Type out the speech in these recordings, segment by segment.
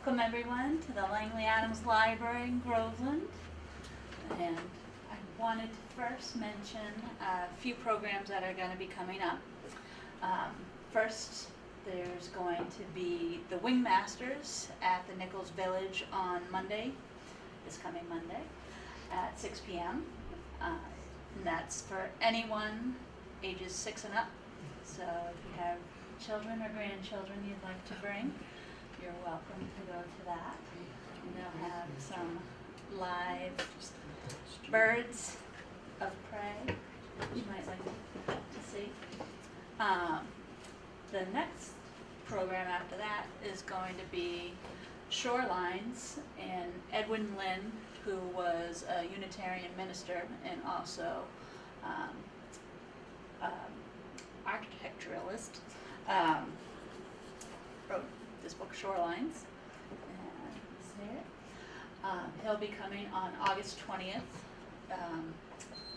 Welcome everyone to the Langley Adams Library in Groveland. And I wanted to first mention a few programs that are going to be coming up. First, there's going to be the Wingmasters at the Nichols Village on Monday, this coming Monday, at 6 p.m. And that's for anyone ages 6 and up. So if you have children or grandchildren you'd like to bring, you're welcome to go to that. And they'll have some live birds of prey that you might like to see. The next program after that is going to be Shorelines, and Edwin Lynn, who was a Unitarian minister and also architecturalist, wrote this book, Shorelines. And let's see it. He'll be coming on August 20th,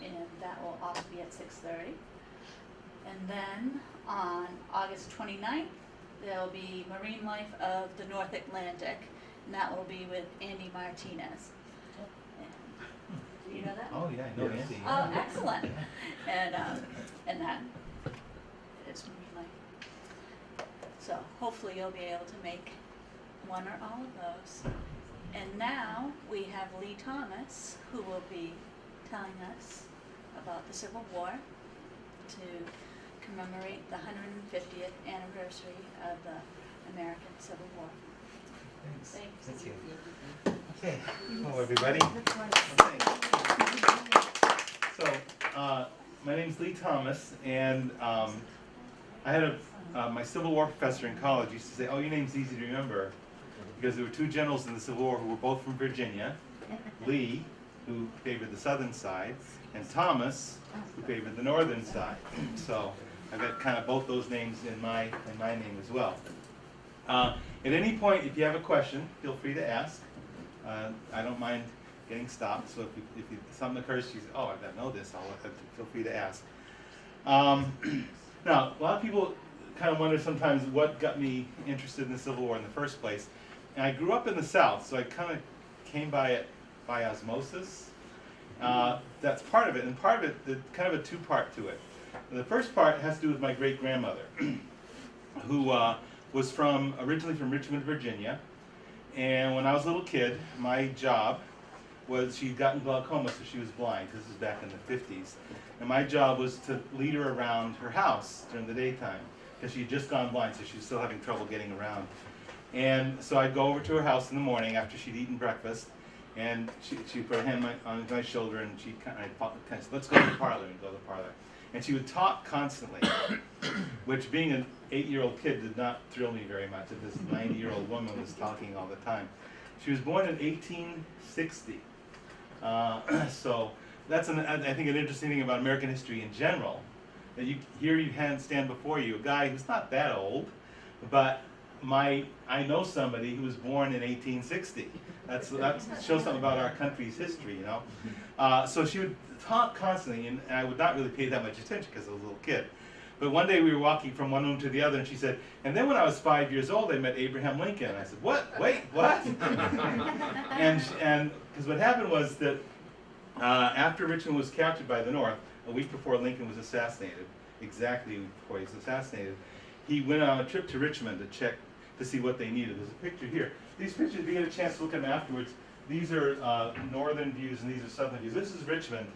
and that will also be at 6:30. And then on August 29th, there'll be Marine Life of the North Atlantic, and that will be with Andy Martinez. Do you know that? Oh yeah, I know Andy. Oh, excellent. And that is Marine Life. So hopefully you'll be able to make one or all of those. And now we have Lee Thomas, who will be telling us about the Civil War to commemorate the 150th anniversary of the American Civil War. Thanks. Thanks. Thank you. Okay. Hello, everybody. So, my name's Lee Thomas, and I had my Civil War professor in college used to say, "Oh, your name's easy to remember," because there were two generals in the Civil War who were both from Virginia, Lee, who favored the southern side, and Thomas, who favored the northern side. So I've got kind of both those names in my name as well. At any point, if you have a question, feel free to ask. I don't mind getting stopped. So if something occurs, you say, "Oh, I don't know this," feel free to ask. Now, a lot of people kind of wonder sometimes what got me interested in the Civil War in the first place. And I grew up in the South, so I kind of came by it by osmosis. That's part of it, and part of it, kind of a two-part to it. The first part has to do with my great-grandmother, who was originally from Richmond, Virginia. And when I was a little kid, my job was, she'd gotten glaucoma, so she was blind. This was back in the 50s. And my job was to lead her around her house during the daytime, because she'd just gone blind, so she was still having trouble getting around. And so I'd go over to her house in the morning after she'd eaten breakfast, and she'd put her hand on my shoulder, and she'd kind of say, "Let's go to the parlor," and go to the parlor. And she would talk constantly, which being an 8-year-old kid did not thrill me very much, that this 90-year-old woman was talking all the time. She was born in 1860. So that's, I think, an interesting thing about American history in general, that here you stand before you, a guy who's not that old, but I know somebody who was born in 1860. That shows something about our country's history, you know. So she would talk constantly, and I would not really pay that much attention because I was a little kid. But one day we were walking from one room to the other, and she said, "And then when I was 5 years old, I met Abraham Lincoln." And I said, "What? Wait, what?" and because what happened was that after Richmond was captured by the North, a week before Lincoln was assassinated, exactly a week before he was assassinated, he went on a trip to Richmond to check to see what they needed. There's a picture here. These pictures, if you get a chance to look at them afterwards, these are northern views and these are southern views. This is Richmond.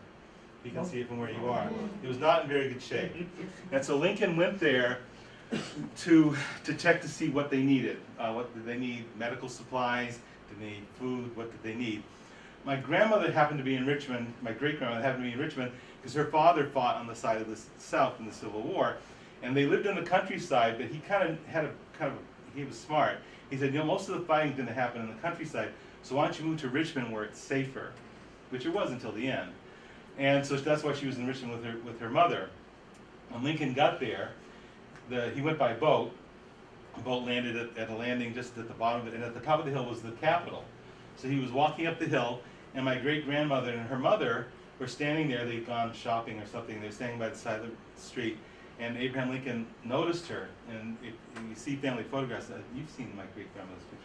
You can see it from where you are. It was not in very good shape. And so Lincoln went there to check to see what they needed. What did they need? Medical supplies? Did they need food? What did they need? My grandmother happened to be in Richmond. My great-grandmother happened to be in Richmond because her father fought on the side of the South in the Civil War. And they lived in the countryside, but he he was smart. He said, most of the fighting is going to happen in the countryside, so why don't you move to Richmond where it's safer, which it was until the end. And so that's why she was in Richmond with her mother. When Lincoln got there, he went by boat. The boat landed at a landing just at the bottom of it, and at the top of the hill was the Capitol. So he was walking up the hill, and my great-grandmother and her mother were standing there. They'd gone shopping or something. They were standing by the side of the street, and Abraham Lincoln noticed her. And if you see family photographs, you've seen my great-grandmother's picture.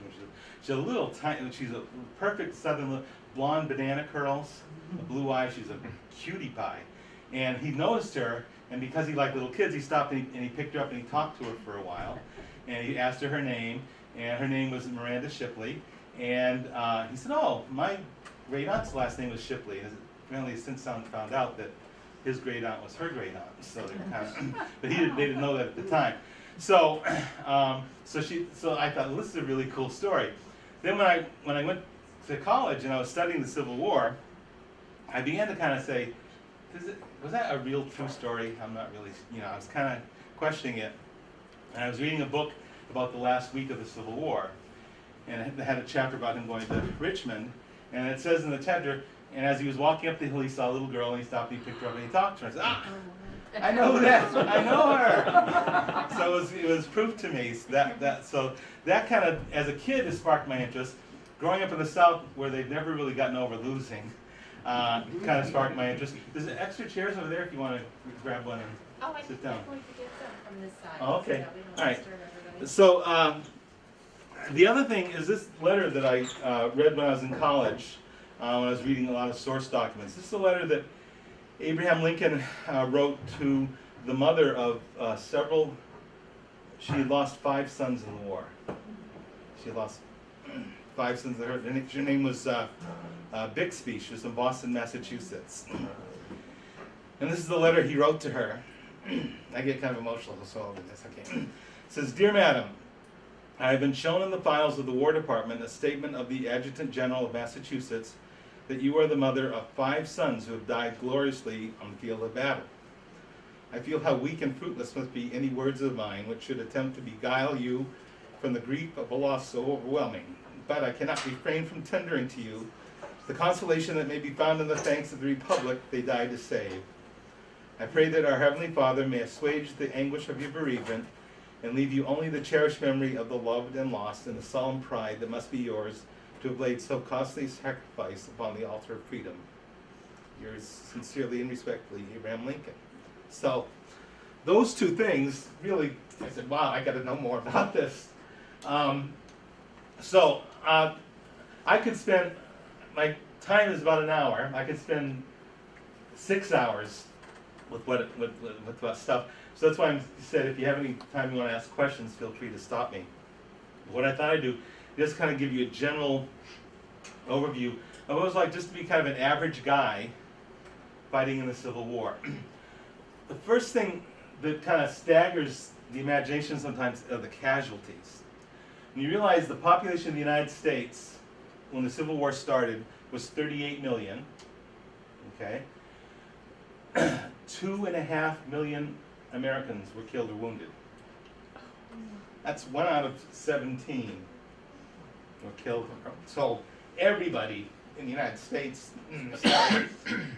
She's a little tiny, she's a perfect southern look, blonde banana curls, blue eyes, she's a cutie pie. And he noticed her, and because he liked little kids, he stopped and he picked her up and he talked to her for a while. And he asked her name, and her name was Miranda Shipley. And he said, oh, my great-aunt's last name was Shipley. And apparently since found out that his great-aunt was her great-aunt. So they kind of, but they didn't know that at the time. So, so I thought, well, this is a really cool story. Then when I went to college and I was studying the Civil War, I began to kind of say, was that a real true story? I'm not really, I was kind of questioning it. And I was reading a book about the last week of the Civil War. And it had a chapter about him going to Richmond. And it says in the chapter, and as he was walking up the hill, he saw a little girl, and he stopped and he picked her up and he talked to her. I said, I know that, I know her. So it was proof to me so that kind of, as a kid, it sparked my interest. Growing up in the South, where they've never really gotten over losing, kind of sparked my interest. There's extra chairs over there if you want to grab one and sit down. I'm going to get some from this side. Oh, okay. So that we don't All right. disturb everybody. So the other thing is this letter that I read when I was in college, when I was reading a lot of source documents. This is a letter that Abraham Lincoln wrote to the mother of several. She had lost 5 sons in the war. She lost 5 sons. Her name was Bixby. She was from Boston, Massachusetts. And this is the letter he wrote to her. I get kind of emotional, so I'll do this. Okay. It says, Dear Madam, I have been shown in the files of the War Department a statement of the Adjutant General of Massachusetts that you are the mother of 5 sons who have died gloriously on the field of battle. I feel how weak and fruitless must be any words of mine which should attempt to beguile you from the grief of a loss so overwhelming. But I cannot refrain from tendering to you the consolation that may be found in the thanks of the Republic they died to save. I pray that our Heavenly Father may assuage the anguish of your bereavement and leave you only the cherished memory of the loved and lost and the solemn pride that must be yours to have laid so costly sacrifice upon the altar of freedom. Yours sincerely and respectfully, Abraham Lincoln. So, those 2 things, really, I said, wow, I got to know more about this. I could spend, my time is about an hour, I could spend 6 hours with what stuff. So that's why I said if you have any time you want to ask questions, feel free to stop me. What I thought I'd do, just kind of give you a general overview of what it was like just to be kind of an average guy fighting in the Civil War. The first thing that kind of staggers the imagination sometimes are the casualties. When you realize the population of the United States when the Civil War started was 38 million, okay? 2.5 million Americans were killed or wounded. That's 1 out of 17 were killed. So everybody in the United States,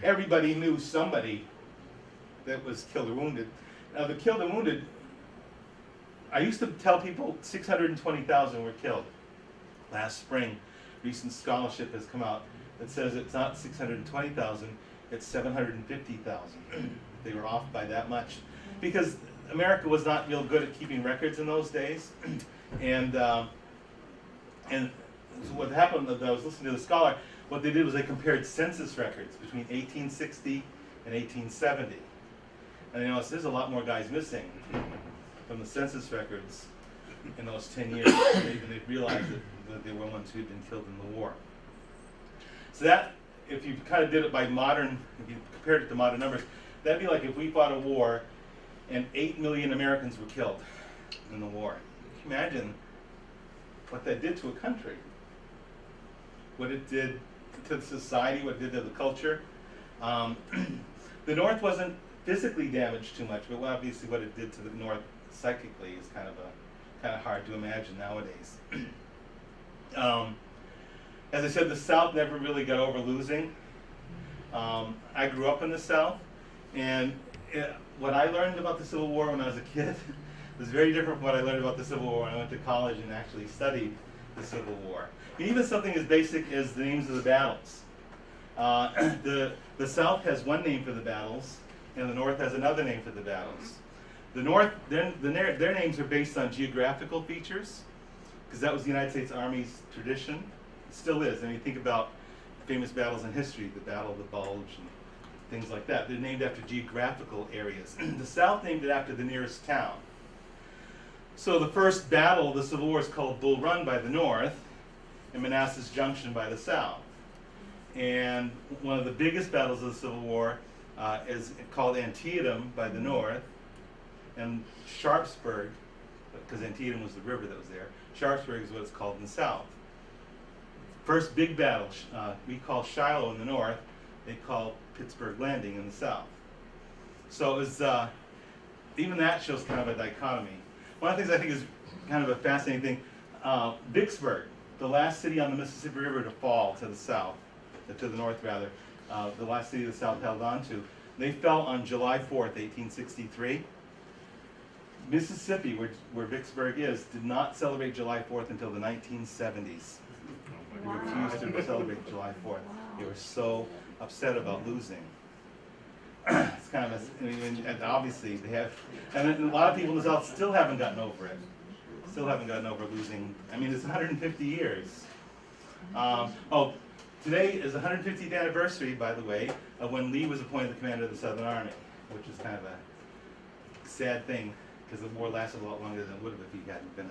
everybody knew somebody that was killed or wounded. Now the killed and wounded, I used to tell people 620,000 were killed. Last spring, recent scholarship has come out that says it's not 620,000, it's 750,000. They were off by that much. Because America was not real good at keeping records in those days. And so what happened, I was listening to the scholar, what they did was they compared census records between 1860 and 1870. And they noticed there's a lot more guys missing from the census records in those 10 years. And they realized that they were ones who had been killed in the war. So that, if you kind of did it by modern, if you compared it to modern numbers, that'd be like if we fought a war and 8 million Americans were killed in the war. Can you imagine what that did to a country? What it did to the society, what it did to the culture. The North wasn't physically damaged too much, but obviously what it did to the North psychically is kind of hard to imagine nowadays. As I said, the South never really got over losing. I grew up in the South, and what I learned about the Civil War when I was a kid was very different from what I learned about the Civil War when I went to college and actually studied the Civil War. Even something as basic as the names of the battles. The South has one name for the battles, and the North has another name for the battles. The North, their names are based on geographical features, because that was the United States Army's tradition. It still is. I mean, think about famous battles in history, the Battle of the Bulge and things like that. They're named after geographical areas. The South named it after the nearest town. So the first battle of the Civil War is called Bull Run by the North and Manassas Junction by the South. And one of the biggest battles of the Civil War is called Antietam by the North, and Sharpsburg, because Antietam was the river that was there, Sharpsburg is what it's called in the South. First big battle, we call Shiloh in the North, they call Pittsburgh Landing in the South. So it was, even that shows kind of a dichotomy. One of the things I think is kind of a fascinating thing, Vicksburg, the last city on the Mississippi River to fall to the south, to the north rather, the last city the South held on to, they fell on July 4th, 1863. Mississippi, where Vicksburg is, did not celebrate July 4th until the 1970s. They refused to celebrate July 4th. They were so upset about losing. It's kind of and obviously they have, and a lot of people in the South still haven't gotten over it. Still haven't gotten over losing. I mean, it's 150 years. Oh, today is the 150th anniversary, by the way, of when Lee was appointed the commander of the Southern Army, which is kind of a sad thing, because the war lasted a lot longer than it would have if he hadn't been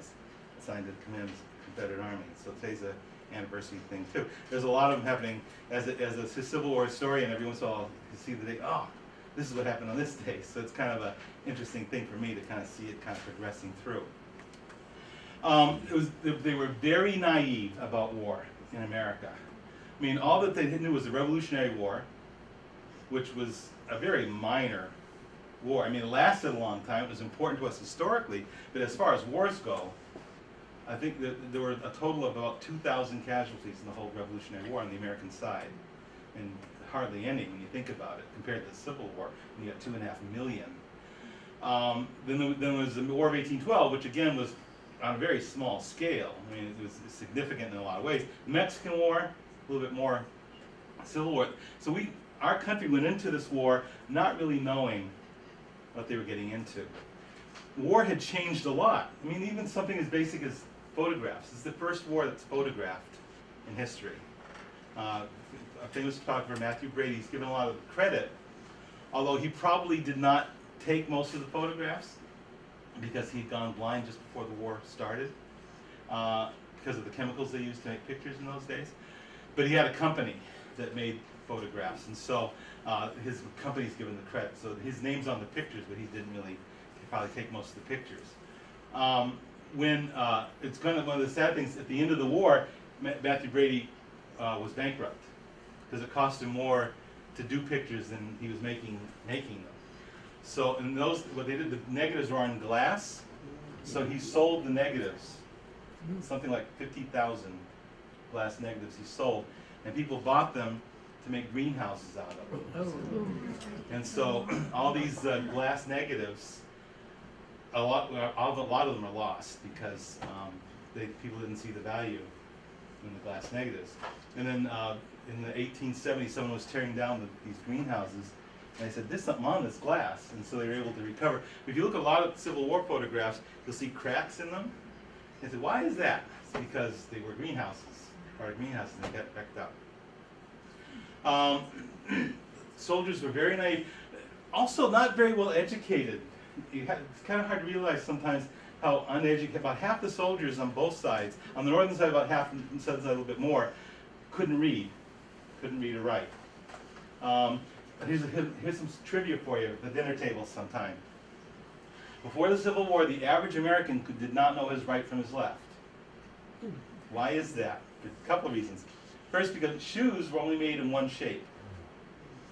assigned to command the Confederate Army. So today's an anniversary thing too. There's a lot of them happening. As a Civil War historian, every once in a while you see the day, oh, this is what happened on this day. So it's kind of an interesting thing for me to kind of see it kind of progressing through. They were very naive about war in America. I mean, all that they knew was the Revolutionary War, which was a very minor war. I mean, it lasted a long time. It was important to us historically, but as far as wars go, I think that there were a total of about 2,000 casualties in the whole Revolutionary War on the American side, and hardly any when you think about it, compared to the Civil War, when you got 2.5 million. Then there was the War of 1812, which again was on a very small scale. I mean, it was significant in a lot of ways. The Mexican War, a little bit more Civil War. So our country went into this war not really knowing what they were getting into. War had changed a lot. I mean, even something as basic as photographs. It's the first war that's photographed in history. A famous photographer, Matthew Brady, he's given a lot of credit, although he probably did not take most of the photographs because he'd gone blind just before the war started, because of the chemicals they used to make pictures in those days. But he had a company that made photographs, and so his company's given the credit. So his name's on the pictures, but he didn't really probably take most of the pictures. One of the sad things, at the end of the war, Matthew Brady was bankrupt because it cost him more to do pictures than he was making them. So in those, what they did, the negatives were on glass, so he sold the negatives, something like 50,000 glass negatives he sold, and people bought them to make greenhouses out of them. And so all these glass negatives, a lot of them are lost because people didn't see the value in the glass negatives. And then in the 1870s, someone was tearing down these greenhouses, and they said, "There's something on this glass," and so they were able to recover. If you look at a lot of Civil War photographs, you'll see cracks in them. They said, "Why is that?" It's because they were greenhouses, part of greenhouses, and they got wrecked up. Soldiers were very naive, also not very well educated. It's kind of hard to realize sometimes how uneducated. About half the soldiers on both sides, on the northern side about half, and the southern side a little bit more, couldn't read or write. Here's some trivia for you, the dinner table sometime. Before the Civil War, the average American did not know his right from his left. Why is that? A couple of reasons. First, because shoes were only made in one shape.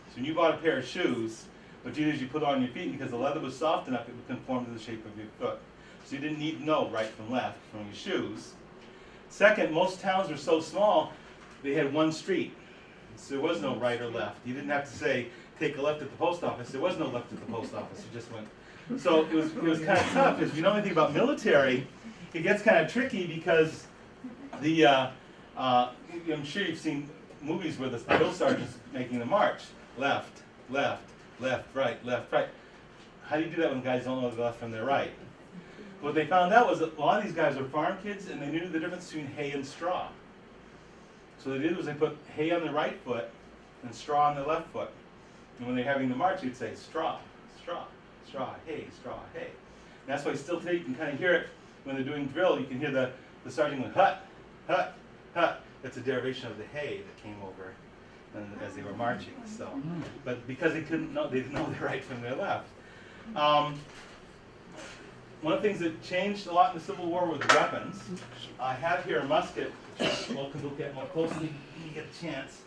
So when you bought a pair of shoes, what you did is you put it on your feet, because the leather was soft enough, it would conform to the shape of your foot. So you didn't need to know right from left from your shoes. Second, most towns were so small, they had one street. So there was no right or left. You didn't have to say, take a left at the post office. There was no left at the post office. You just went. So it was kind of tough, because if you know anything about military, it gets kind of tricky, because I'm sure you've seen movies where the drill sergeant's making the march. Left, left, left, right, left, right. how do you do that when guys don't know their left from their right? What they found out was that a lot of these guys were farm kids, and they knew the difference between hay and straw. So what they did was they put hay on their right foot and straw on their left foot. And when they're having the march, you'd say straw, straw, straw, hay, straw, hay. And that's why still today you can kind of hear it when they're doing drill. You can hear the sergeant going hut, hut, hut. That's a derivation of the hay that came over as they were marching. So, but because they didn't know their right from their left. One of the things that changed a lot in the Civil War were the weapons. I have here a musket, which we'll look at more closely when you get a chance.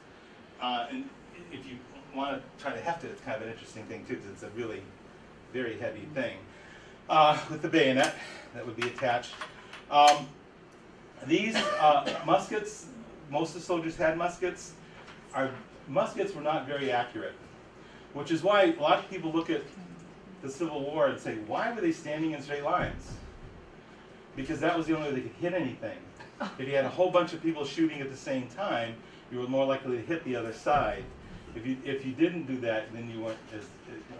And if you want to try to heft it, it's kind of an interesting thing too, because it's a really very heavy thing. With the bayonet that would be attached. These muskets, most of the soldiers had muskets. Our muskets were not very accurate, which is why a lot of people look at the Civil War and say, why were they standing in straight lines? Because that was the only way they could hit anything. If you had a whole bunch of people shooting at the same time, you were more likely to hit the other side. If you didn't do that, then you weren't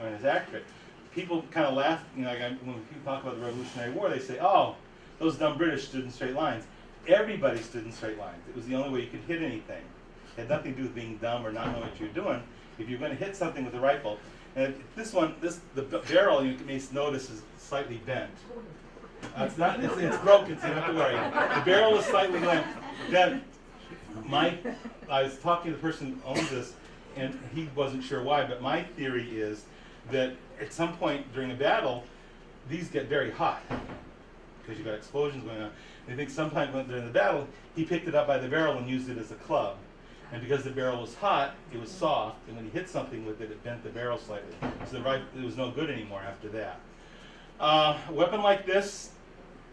as accurate. People kind of laugh, you know, like when people talk about the Revolutionary War, they say, oh, those dumb British stood in straight lines. Everybody stood in straight lines. It was the only way you could hit anything. It had nothing to do with being dumb or not knowing what you're doing. If you're going to hit something with a rifle, and this one, the barrel, you may notice, is slightly bent. It's broken, so you don't have to worry. The barrel is slightly bent. I was talking to the person who owns this, and he wasn't sure why, but my theory is that at some point during a battle, these get very hot because you've got explosions going on. I think sometime during the battle, he picked it up by the barrel and used it as a club. And because the barrel was hot, it was soft, and when he hit something with it, it bent the barrel slightly. So it was no good anymore after that. A weapon like this,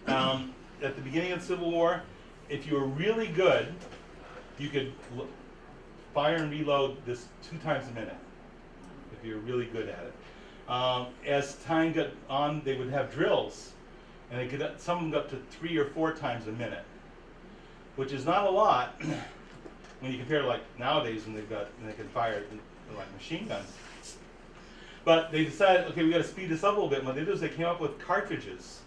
at the beginning of the Civil War, if you were really good, you could fire and reload this 2 times a minute, if you were really good at it. As time got on, they would have drills, and some of them got to 3 or 4 times a minute, which is not a lot when you compare to like nowadays when they can fire like machine guns. But they decided, okay, we got to speed this up a little bit. And what they did is they came up with cartridges,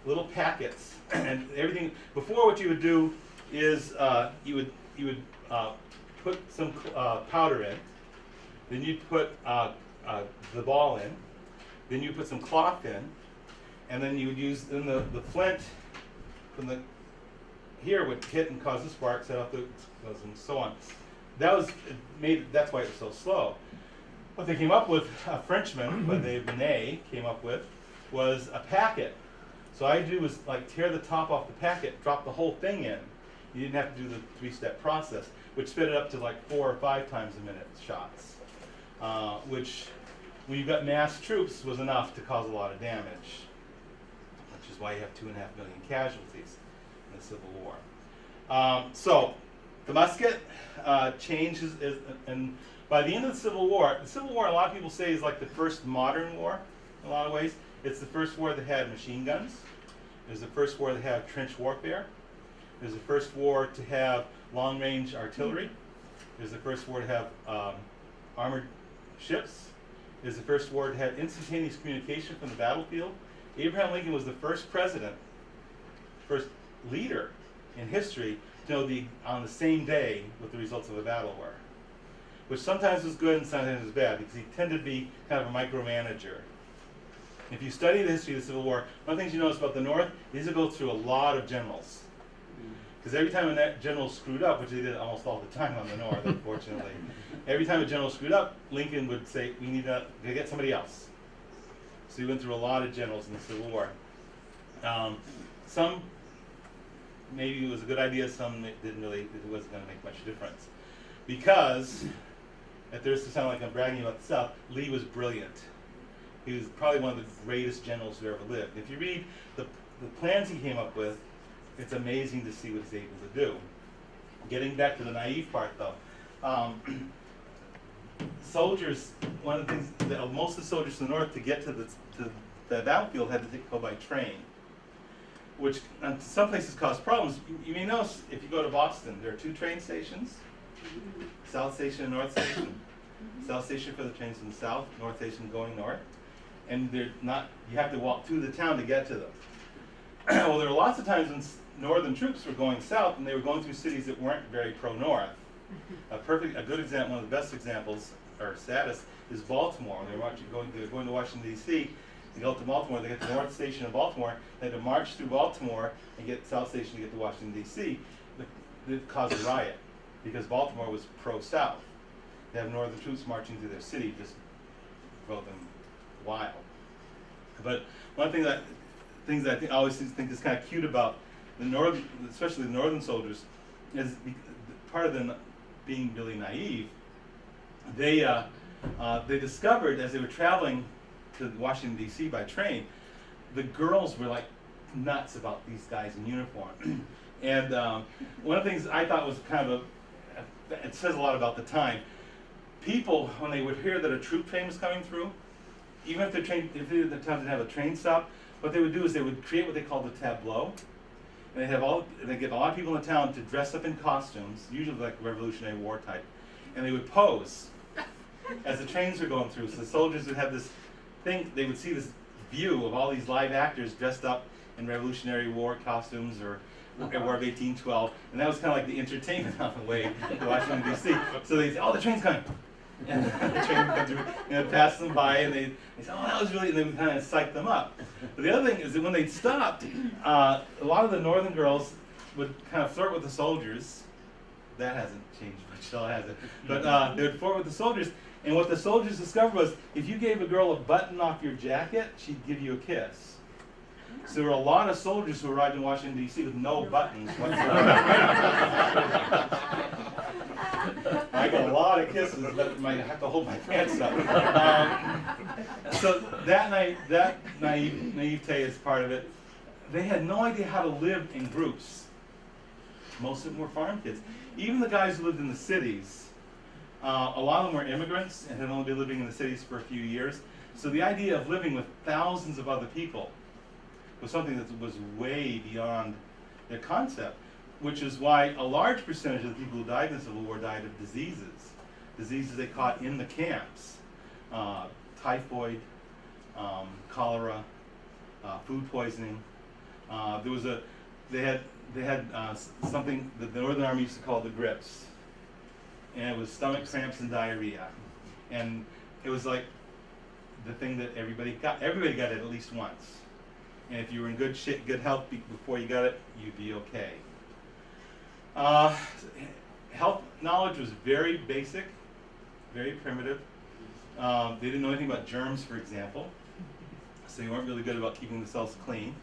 little packets, and everything. Before, what you would do is you would put some powder in, then you'd put the ball in, then you put some cloth in, and then you would use the flint from the here would hit and cause the spark, set off the explosion, and so on. That's why it was so slow. What they came up with, a Frenchman by the name of Benet came up with, was a packet. So all I do was like tear the top off the packet, drop the whole thing in. You didn't have to do the 3-step process, which sped it up to like 4 or 5 times a minute shots, which when you've got mass troops was enough to cause a lot of damage, which is why you have 2.5 million casualties in the Civil War. So the musket changes, and by the end of the Civil War, a lot of people say is like the first modern war in a lot of ways. It's the first war that had machine guns. It was the first war that had trench warfare. It was the first war to have long-range artillery. It was the first war to have armored ships. It was the first war to have instantaneous communication from the battlefield. Abraham Lincoln was the first president, first leader in history to know on the same day what the results of a battle were, which sometimes was good and sometimes was bad because he tended to be kind of a micromanager. If you study the history of the Civil War, one of the things you notice about the North is it goes through a lot of generals. Because every time a general screwed up, which they did almost all the time on the North, unfortunately, every time a general screwed up, Lincoln would say, we need to get somebody else. So he went through a lot of generals in the Civil War. Some, maybe it was a good idea, some it wasn't going to make much difference. Because, at the risk of sounding like I'm bragging about the South, Lee was brilliant. He was probably one of the greatest generals who ever lived. If you read the plans he came up with, it's amazing to see what he's able to do. Getting back to the naive part though, soldiers, one of the things that most of the soldiers in the North to get to the battlefield had to go by train, which in some places caused problems. You may notice if you go to Boston, there are 2 train stations, South Station and North Station. South Station for the trains in the south, North Station going north. and they're not. You have to walk through the town to get to them. Well, there were lots of times when Northern troops were going south, and they were going through cities that weren't very pro-North. A good example, one of the best examples, or saddest, is Baltimore. They were going to Washington D.C. They go to Baltimore. They get to North Station in Baltimore. They had to march through Baltimore and get South Station to get to Washington D.C. It caused a riot because Baltimore was pro-South. They have Northern troops marching through their city, just drove them wild. But one thing that I always think is kind of cute about the Northern, especially the Northern soldiers, is part of them being really naive. They discovered as they were traveling to Washington D.C. by train, the girls were like nuts about these guys in uniform. And one of the things I thought was kind of it says a lot about the time. People, when they would hear that a troop train was coming through, even if the town didn't have a train stop, what they would do is they would create what they called a tableau. And they'd get a lot of people in the town to dress up in costumes, usually like Revolutionary War type, and they would pose as the trains were going through. So the soldiers would have this thing, they would see this view of all these live actors dressed up in Revolutionary War costumes or War of 1812, and that was kind of like the entertainment on the way to Washington D.C. So they'd say, "Oh, the train's coming," and the train would come through, and it'd pass them by, and they'd say, "Oh, that was really," and they would kind of psych them up. But the other thing is that when they'd stopped, a lot of the Northern girls would kind of flirt with the soldiers. That hasn't changed much, at all, has it? But they would flirt with the soldiers, and what the soldiers discovered was if you gave a girl a button off your jacket, she'd give you a kiss. So there were a lot of soldiers who arrived in Washington, D.C. with no buttons whatsoever. I got a lot of kisses, but I might have to hold my pants up. So that naivete is part of it. They had no idea how to live in groups. Most of them were farm kids. Even the guys who lived in the cities, a lot of them were immigrants and had only been living in the cities for a few years. So the idea of living with thousands of other people was something that was way beyond their concept, which is why a large percentage of the people who died in the Civil War died of diseases they caught in the camps, typhoid, cholera, food poisoning. They had something that the Northern Army used to call the grips, and it was stomach cramps and diarrhea, and it was like the thing that everybody got. Everybody got it at least once. And if you were in good health before you got it, you'd be okay. Health knowledge was very basic, very primitive. They didn't know anything about germs, for example, so they weren't really good about keeping themselves clean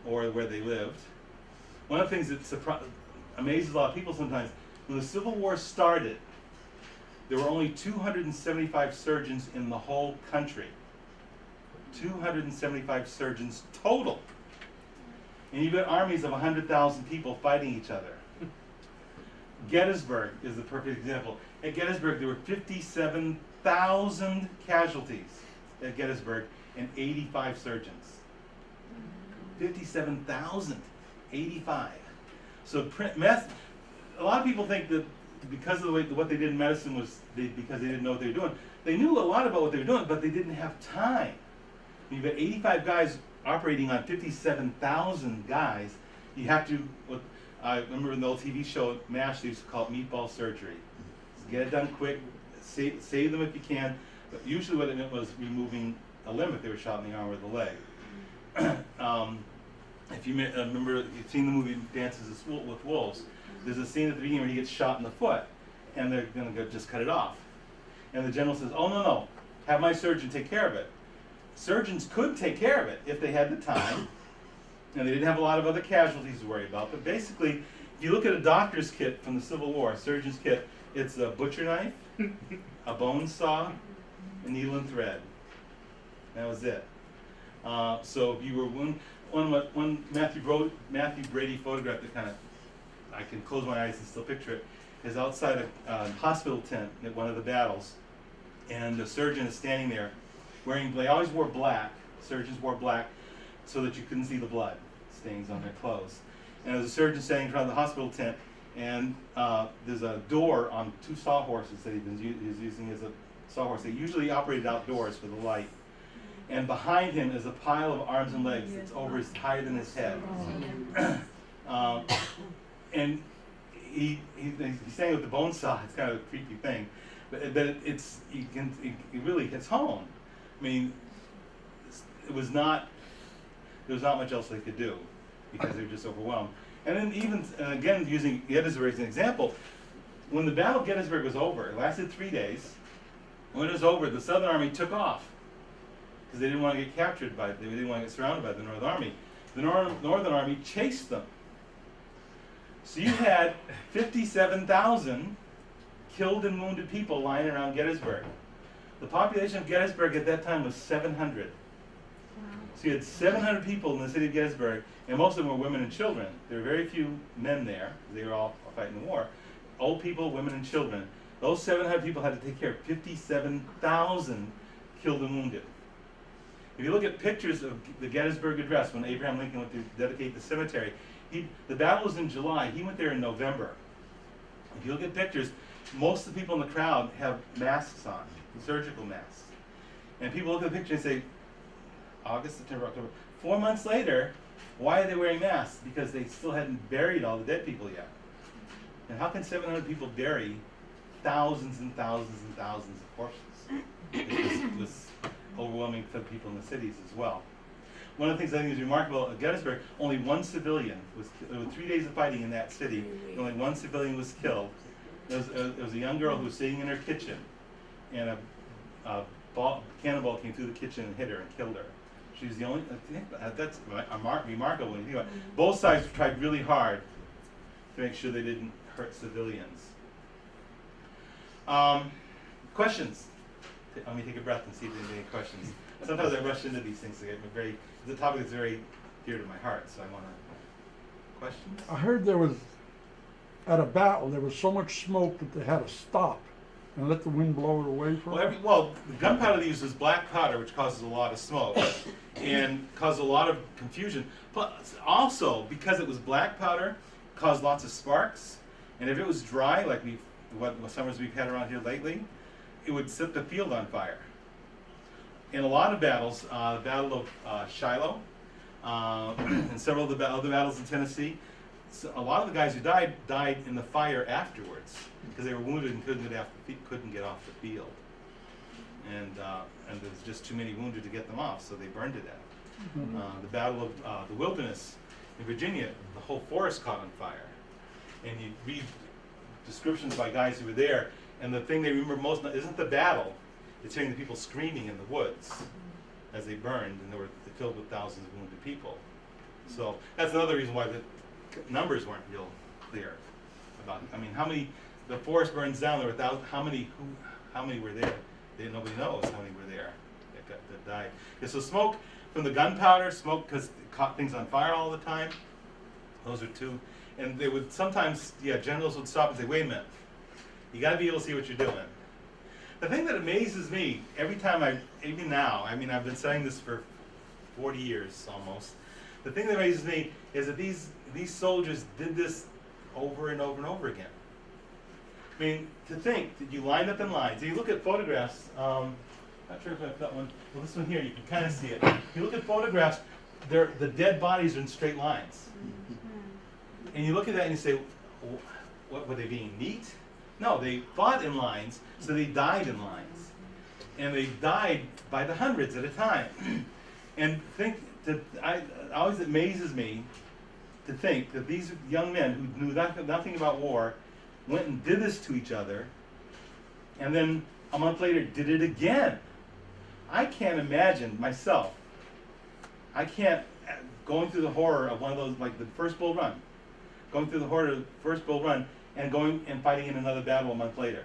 or where they lived. One of the things that amazes a lot of people sometimes, when the Civil War started, there were only 275 surgeons in the whole country. 275 surgeons total. And you've got armies of 100,000 people fighting each other. Gettysburg is the perfect example. At Gettysburg, there were 57,000 casualties at Gettysburg and 85 surgeons. 57,000, 85. So a lot of people think that because of what they did in medicine was because they didn't know what they were doing. They knew a lot about what they were doing, but they didn't have time. You've got 85 guys operating on 57,000 guys. You have to, I remember in the old TV show, MASH, they used to call it meatball surgery. So get it done quick, save them if you can, but usually what it meant was removing a limb if they were shot in the arm or the leg. If you remember, if you've seen the movie Dances with Wolves, there's a scene at the beginning where he gets shot in the foot, and they're going to just cut it off. And the general says, "Oh, no, have my surgeon take care of it." Surgeons could take care of it if they had the time, and they didn't have a lot of other casualties to worry about. But basically, if you look at a doctor's kit from the Civil War, a surgeon's kit, it's a butcher knife, a bone saw, a needle and thread. That was it. So if you were one Matthew Brady photograph that kind of, I can close my eyes and still picture it, is outside a hospital tent at one of the battles, and the surgeon is standing there they always wore black, surgeons wore black, so that you couldn't see the blood stains on their clothes. And there's a surgeon standing in front of the hospital tent, and there's a door on two sawhorses that he's using as a sawhorse. They usually operated outdoors for the light. and behind him is a pile of arms and legs that's higher than his head. And he's saying with the bone saw, it's kind of a creepy thing, but it really hits home. I mean, there was not much else they could do because they were just overwhelmed. And then again, using Gettysburg as an example, when the Battle of Gettysburg was over, it lasted 3 days. When it was over, the Southern Army took off because they didn't want to get captured they didn't want to get surrounded by the Northern Army. The Northern Army chased them. So you had 57,000 killed and wounded people lying around Gettysburg. The population of Gettysburg at that time was 700. Wow. So you had 700 people in the city of Gettysburg, and most of them were women and children. There were very few men there. They were all fighting the war. Old people, women, and children. Those 700 people had to take care of 57,000 killed and wounded. If you look at pictures of the Gettysburg Address, when Abraham Lincoln went to dedicate the cemetery, the battle was in July. He went there in November. If you look at pictures, most of the people in the crowd have masks on, surgical masks. And people look at the picture and say, August, September, October. 4 months later, why are they wearing masks? Because they still hadn't buried all the dead people yet. And how can 700 people bury thousands and thousands and thousands of corpses? It was overwhelming for the people in the cities as well. One of the things I think is remarkable at Gettysburg, only one civilian there were 3 days of fighting in that city, and only one civilian was killed. There was a young girl who was sitting in her kitchen, and a cannonball came through the kitchen and hit her and killed her. She was the only, that's remarkable when you think about it. Both sides tried really hard to make sure they didn't hurt civilians. Questions? Let me take a breath and see if there's any questions. Sometimes I rush into these things. It's a topic that's very dear to my heart, so I want to. Questions? I heard at a battle, there was so much smoke that they had to stop and let the wind blow it away from them. Well, the gunpowder they used was black powder, which causes a lot of smoke and caused a lot of confusion. But also, because it was black powder, caused lots of sparks. And if it was dry, like what summers we've had around here lately, it would set the field on fire. In a lot of battles, the Battle of Shiloh, and several of the other battles in Tennessee, so a lot of the guys who died in the fire afterwards because they were wounded and couldn't get off the field, and there was just too many wounded to get them off, so they burned to death. The Battle of the Wilderness in Virginia, the whole forest caught on fire, and you read descriptions by guys who were there, and the thing they remember most isn't the battle, it's hearing the people screaming in the woods as they burned, and they were filled with thousands of wounded people. So that's another reason why the numbers weren't real clear about. I mean, how many? The forest burns down. There were thousands. How many were there? Nobody knows how many were there that died. Yeah, so smoke from the gunpowder, smoke because it caught things on fire all the time. Those are two. And they would sometimes, generals would stop and say, "Wait a minute, you got to be able to see what you're doing." The thing that amazes me every time even now, I mean, I've been saying this for 40 years almost. The thing that amazes me is that these soldiers did this over and over and over again. I mean, to think that you lined up in lines. You look at photographs. Not sure if I've got one. Well, this one here, you can kind of see it. You look at photographs. The dead bodies are in straight lines. And you look at that and you say, what were they being neat? No, they fought in lines, so they died in lines. And they died by the hundreds at a time. And it always amazes me to think that these young men who knew nothing about war went and did this to each other, and then a month later did it again. I can't imagine myself. Going through the horror of one of those, like the first Bull Run, going through the horror of the first Bull Run, and going and fighting in another battle a month later.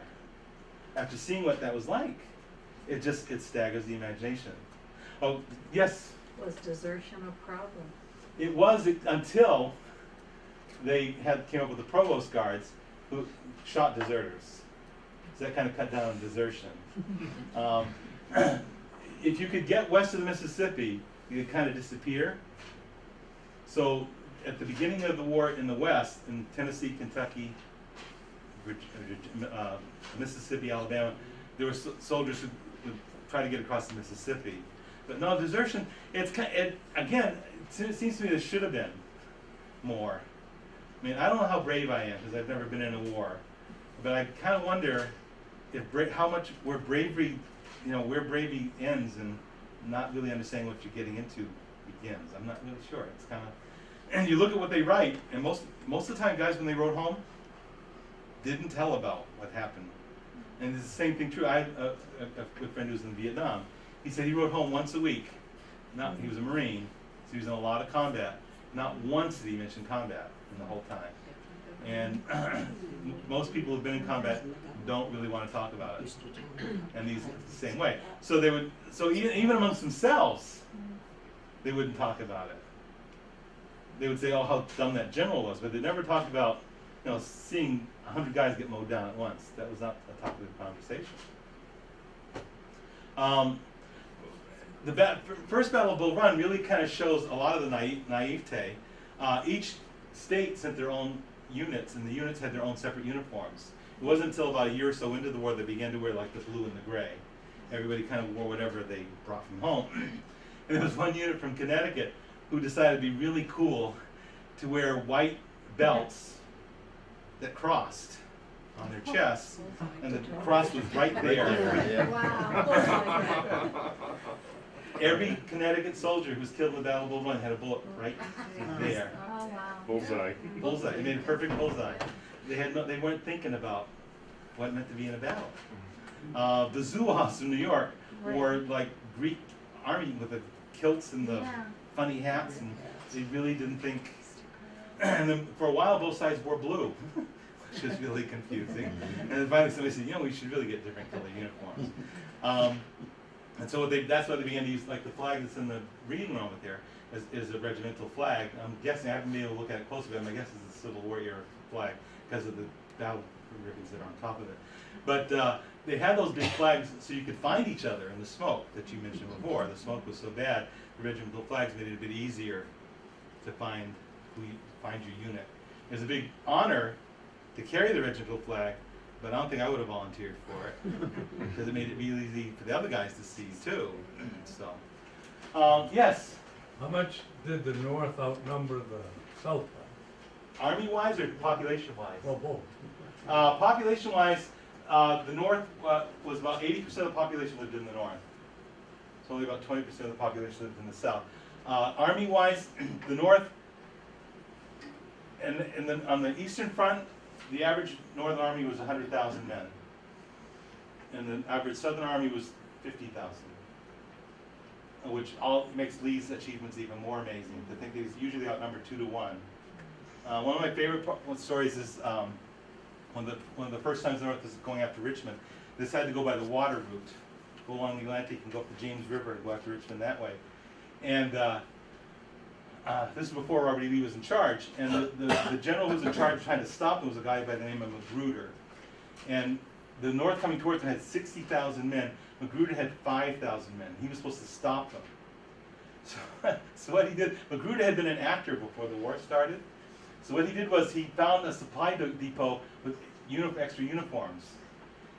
After seeing what that was like, it staggers the imagination. Oh, yes? Was desertion a problem? It was until they came up with the provost guards who shot deserters. So that kind of cut down on desertion. If you could get west of the Mississippi, you could kind of disappear. So at the beginning of the war in the West, in Tennessee, Kentucky, Mississippi, Alabama, there were soldiers who would try to get across the Mississippi. But no, desertion, again, it seems to me there should have been more. I mean, I don't know how brave I am, because I've never been in a war, but I kind of wonder if how much where bravery ends and not really understanding what you're getting into begins. I'm not really sure. It's kind of, and you look at what they write, and most of the time, guys, when they wrote home, didn't tell about what happened. And it's the same thing true. I had a good friend who was in Vietnam. He said he wrote home once a week. He was a Marine, so he was in a lot of combat. Not once did he mention combat in the whole time. And most people who've been in combat don't really want to talk about it. And these the same way. So they would. So even amongst themselves, they wouldn't talk about it. They would say, "Oh, how dumb that general was," but they never talked about, seeing 100 guys get mowed down at once. That was not a topic of conversation. The first Battle of Bull Run really kind of shows a lot of the naivete. Each state sent their own units, and the units had their own separate uniforms. It wasn't until about a year or so into the war they began to wear like the blue and the gray. Everybody kind of wore whatever they brought from home. And there was one unit from Connecticut who decided to be really cool to wear white belts that crossed on their chests, and the cross was right there. Wow. Every Connecticut soldier who was killed in the Battle of Bull Run had a bullet right there. Oh, wow. Bullseye. Bullseye. It made a perfect bullseye. They weren't thinking about what it meant to be in a battle. The Zouaves in New York wore like Greek army with the kilts and the funny hats, and they really didn't think. And then for a while, both sides wore blue, which was really confusing. And then finally, somebody said, we should really get different color uniforms. And so that's why they began to use, like the flag that's in the reading room there is a regimental flag. I'm guessing, I haven't been able to look at it closely, but my guess is it's a Civil War era flag because of the battle ribbons that are on top of it. But they had those big flags so you could find each other in the smoke that you mentioned before. The smoke was so bad, the regimental flags made it a bit easier to find your unit. It was a big honor to carry the regimental flag, but I don't think I would have volunteered for it because it made it really easy for the other guys to see too. So, yes. How much did the North outnumber the South? Army-wise or population-wise? Well, both. Population-wise, the North was about 80% of the population lived in the North. So only about 20% of the population lived in the South. Army-wise, the North, and then on the Eastern Front, the average Northern Army was 100,000 men. And the average Southern Army was 50,000. Which makes Lee's achievements even more amazing. To think that he's usually outnumbered 2 to 1. One of my favorite stories is one of the first times the North was going after Richmond. They decided to go by the water route, go along the Atlantic and go up the James River and go after Richmond that way. And this is before Robert E. Lee was in charge. And the general who was in charge trying to stop them was a guy by the name of Magruder. And the North coming towards them had 60,000 men. Magruder had 5,000 men. He was supposed to stop them. So what he did, Magruder had been an actor before the war started. So what he did was he found a supply depot with extra uniforms.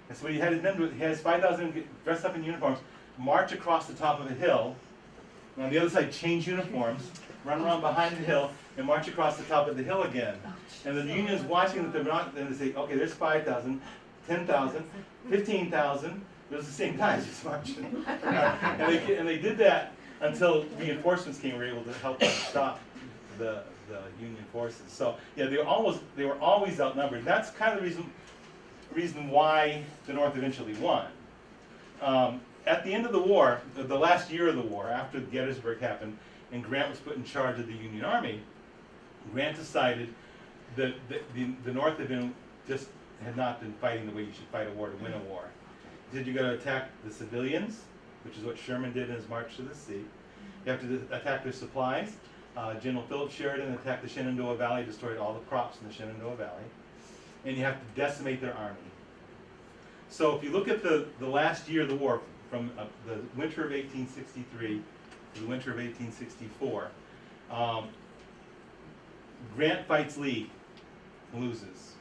And so what he had them do, he had his 5,000 men dressed up in uniforms, march across the top of a hill, and on the other side change uniforms, run around behind the hill, and march across the top of the hill again. And the Union's watching that they're not, and they say, okay, there's 5,000, 10,000, 15,000. It was the same guys just marching. And they did that until reinforcements came and were able to help them stop the Union forces. So yeah, they were always outnumbered. And that's kind of the reason why the North eventually won. At the end of the war, the last year of the war, after Gettysburg happened, and Grant was put in charge of the Union Army, Grant decided that the North had not been fighting the way you should fight a war to win a war. He said you got to attack the civilians, which is what Sherman did in his March to the Sea. You have to attack their supplies. General Philip Sheridan attacked the Shenandoah Valley, destroyed all the crops in the Shenandoah Valley. And you have to decimate their army. So if you look at the last year of the war, from the winter of 1863 to the winter of 1864, Grant fights Lee and loses.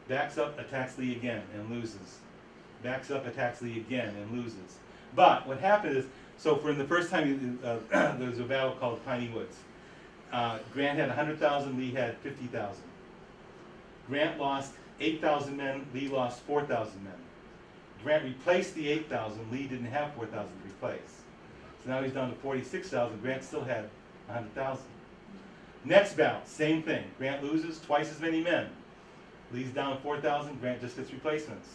Backs up, attacks Lee again and loses. Backs up, attacks Lee again and loses. But what happened is So for the first time, there was a battle called Piney Woods. Grant had 100,000, Lee had 50,000. Grant lost 8,000 men, Lee lost 4,000 men. Grant replaced the 8,000, Lee didn't have 4,000 to replace. So now he's down to 46,000, Grant still had 100,000. Next battle, same thing. Grant loses twice as many men. Lee's down to 4,000, Grant just gets replacements.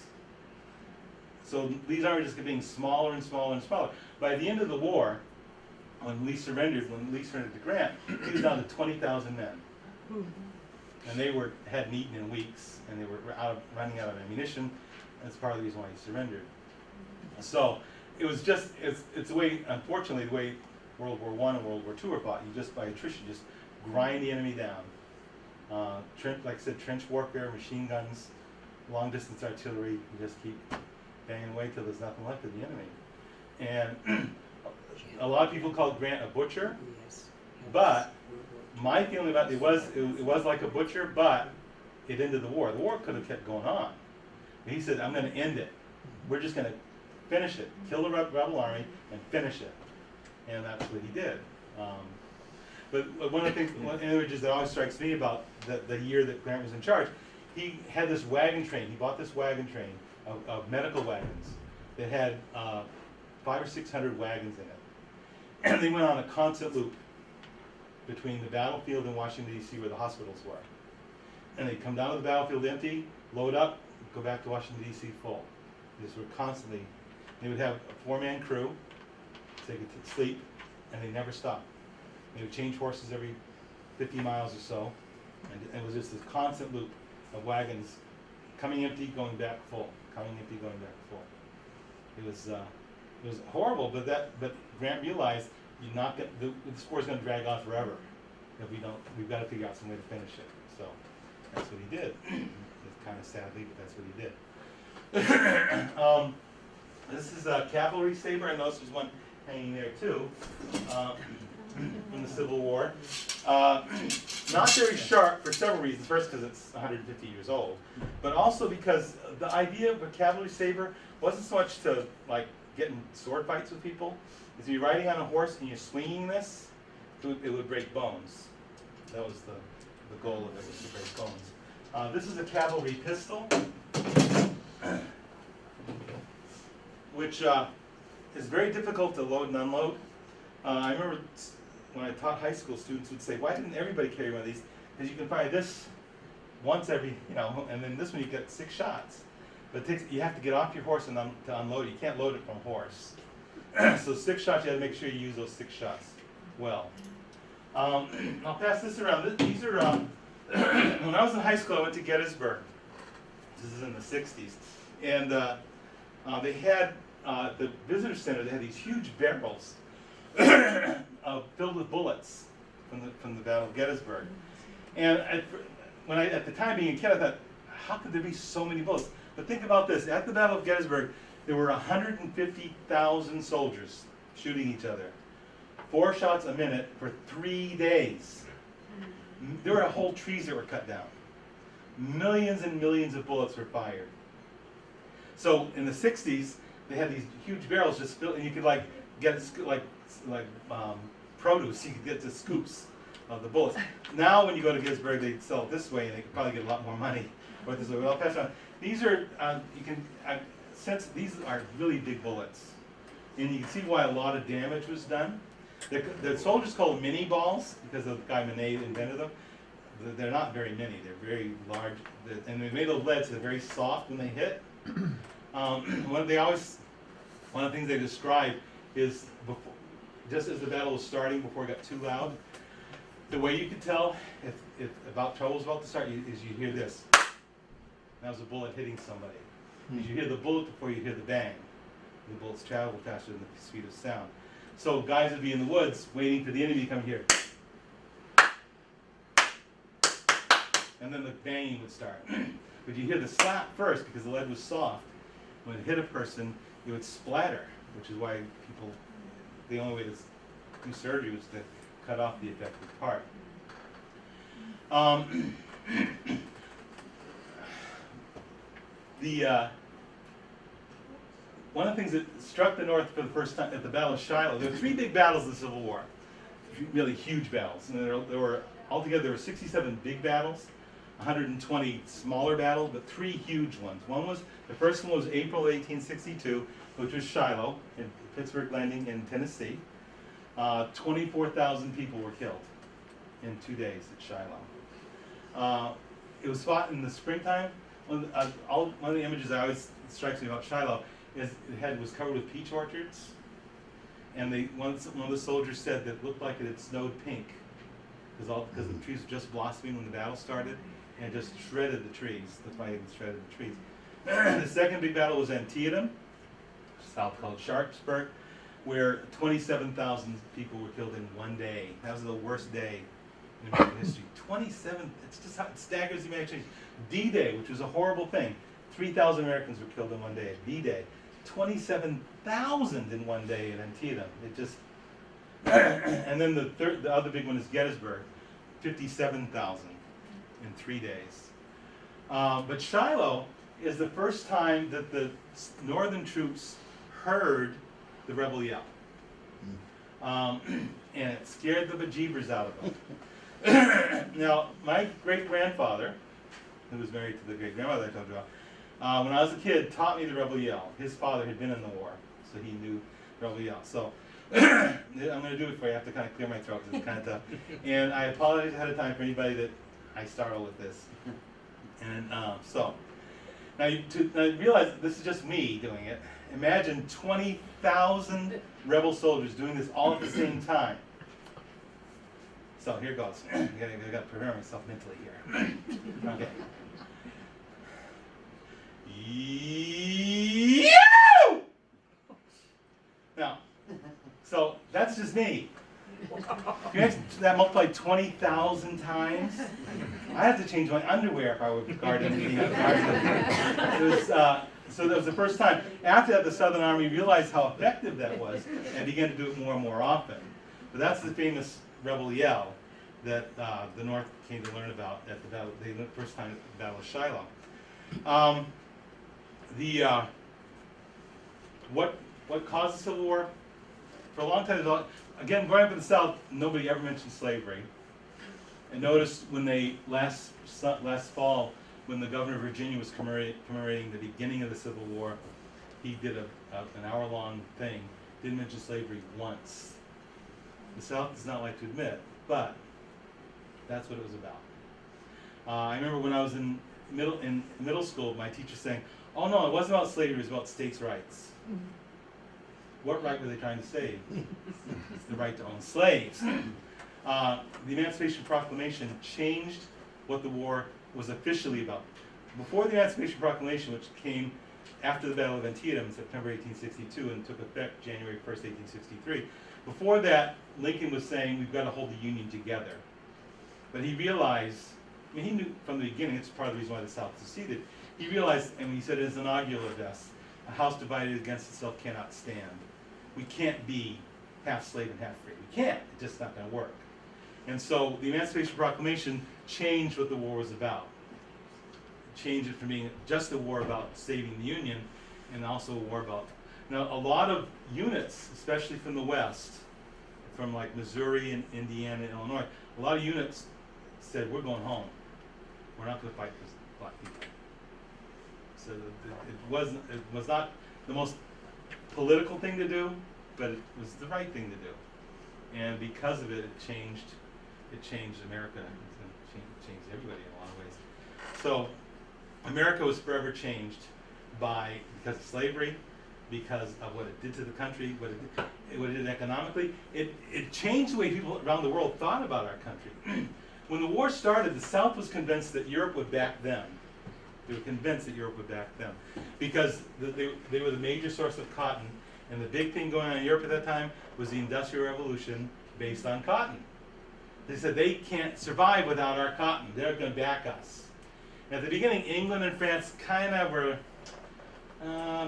So Lee's army just kept being smaller and smaller and smaller. By the end of the war, when Lee surrendered to Grant, he was down to 20,000 men. And they hadn't eaten in weeks, and they were running out of ammunition. That's part of the reason why he surrendered. So it was just, it's the way, unfortunately, the way World War I and World War II were fought. You just, by attrition, just grind the enemy down. Like I said, trench warfare, machine guns, long distance artillery, you just keep banging away till there's nothing left of the enemy. And a lot of people called Grant a butcher, but my feeling about it was like a butcher, but it ended the war. The war could have kept going on. But he said, I'm going to end it. We're just going to finish it, kill the rebel army and finish it. And that's what he did. But one of the images that always strikes me about the year that Grant was in charge, he had this wagon train. He bought this wagon train of medical wagons that had 500 or 600 wagons in it. And they went on a constant loop between the battlefield in Washington, D.C., where the hospitals were. And they'd come down to the battlefield empty, load up, go back to Washington, D.C. full. These were constantly, they would have a 4-man crew, so they could sleep, and they never stopped. They would change horses every 50 miles or so, and it was just this constant loop of wagons coming empty, going back full, coming empty, going back full. It was horrible, but Grant realized you're not get, the war's going to drag on forever if we don't. We've got to figure out some way to finish it. So that's what he did. It's kind of sadly, but that's what he did. This is a cavalry saber. I noticed there's one hanging there too. From the Civil War. Not very sharp for several reasons. First, because it's 150 years old, but also because the idea of a cavalry saber wasn't so much to like get in sword fights with people. Is you're riding on a horse and you're swinging this, it would break bones. That was the goal of it, was to break bones. This is a cavalry pistol, which is very difficult to load and unload. I remember when I taught high school, students would say, why didn't everybody carry one of these? Because you can fire this once every, and then this one you get 6 shots. But you have to get off your horse and to unload it. You can't load it from a horse. So 6 shots, you have to make sure you use those 6 shots well. I'll pass this around. These are, when I was in high school, I went to Gettysburg. This is in the 60s. And they had, the visitor center, they had these huge barrels filled with bullets from the Battle of Gettysburg. And at the time being a kid, I thought, how could there be so many bullets? But think about this. At the Battle of Gettysburg, there were 150,000 soldiers shooting each other. 4 shots a minute for 3 days. There were whole trees that were cut down. Millions and millions of bullets were fired. So in the 60s, they had these huge barrels just filled, and you could get produce. You could get the scoops of the bullets. Now, when you go to Gettysburg, they sell it this way, and they could probably get a lot more money. Or this way. Well, I'll pass on. These are since these are really big bullets, and you can see why a lot of damage was done. The soldiers called them mini balls because the guy Manet invented them. They're not very many. They're very large, and they're made of lead, so they're very soft when they hit. One of the things they describe is just as the battle was starting, before it got too loud, the way you could tell if trouble was about to start is you hear this. That was a bullet hitting somebody. Because you hear the bullet before you hear the bang. The bullets travel faster than the speed of sound. So guys would be in the woods waiting for the enemy to come here. And then the banging would start. But you hear the slap first because the lead was soft. When it hit a person, it would splatter, which is why the only way to do surgery was to cut off the affected part. one of the things that struck the North for the first time at the Battle of Shiloh, there were 3 big battles in the Civil War, really huge battles. And there were altogether there were 67 big battles, 120 smaller battles, but 3 huge ones. The first one was April 1862, which was Shiloh in Pittsburgh Landing in Tennessee. 24,000 people were killed in 2 days at Shiloh. It was fought in the springtime. One of the images that always strikes me about Shiloh is was covered with peach orchards, and one of the soldiers said that it looked like it had snowed pink because the trees were just blossoming when the battle started, and it just shredded the trees. The fighting shredded the trees. The second big battle was Antietam, south called Sharpsburg, where 27,000 people were killed in 1 day. That was the worst day in American history. 27, it's just how it staggers the imagination. D-Day, which was a horrible thing, 3,000 Americans were killed in 1 day. D-Day, 27,000 in 1 day in Antietam. It just, and then the other big one is Gettysburg, 57,000 in 3 days. But Shiloh is the first time that the northern troops heard the rebel yell. And it scared the bejeebers out of them. Now, my great-grandfather, who was married to the great-grandmother I told you about, when I was a kid, taught me the rebel yell. His father had been in the war, so he knew the rebel yell. So I'm going to do it for you. I have to kind of clear my throat because it's kind of tough. And I apologize ahead of time for anybody that I startle with this. And so, now you realize this is just me doing it. Imagine 20,000 rebel soldiers doing this all at the same time. So here goes. I got to prepare myself mentally here. Okay. Yew! Now, so that's just me. You have that multiplied 20,000 times. I have to change my underwear if I were guarding the garden. It was, so that was the first time. After that, the Southern Army realized how effective that was and began to do it more and more often. But that's the famous rebel yell that the North came to learn about at the battle. They learned the first time at the Battle of Shiloh. What caused the Civil War? For a long time, again, growing up in the South, nobody ever mentioned slavery. And notice when they last fall, when the governor of Virginia was commemorating the beginning of the Civil War, he did an hour-long thing. Didn't mention slavery once. The South does not like to admit, but that's what it was about. I remember when I was in middle school, my teacher saying, "Oh no, it wasn't about slavery; it was about states' rights." What right were they trying to save? It's the right to own slaves. The Emancipation Proclamation changed what the war was officially about. Before the Emancipation Proclamation, which came after the Battle of Antietam in September 1862 and took effect January 1st, 1863, before that, Lincoln was saying we've got to hold the Union together. But he realized, I mean, he knew from the beginning, it's part of the reason why the South seceded, he realized, and he said in his inaugural address, a house divided against itself cannot stand. We can't be half slave and half free. We can't. It's just not going to work. And so the Emancipation Proclamation changed what the war was about. It changed it from being just a war about saving the Union and also a war about... Now, a lot of units, especially from the West, from like Missouri and Indiana and Illinois, a lot of units said, we're going home. We're not going to fight for black people. So it was not the most political thing to do, but it was the right thing to do. And because of it, it changed America. It changed everybody in a lot of ways. So America was forever changed because of slavery, because of what it did to the country, what it did economically. It changed the way people around the world thought about our country. When the war started, the South was convinced that Europe would back them. They were convinced that Europe would back them because they were the major source of cotton, and the big thing going on in Europe at that time was the Industrial Revolution based on cotton. They said they can't survive without our cotton. They're going to back us. And at the beginning, England and France kind of were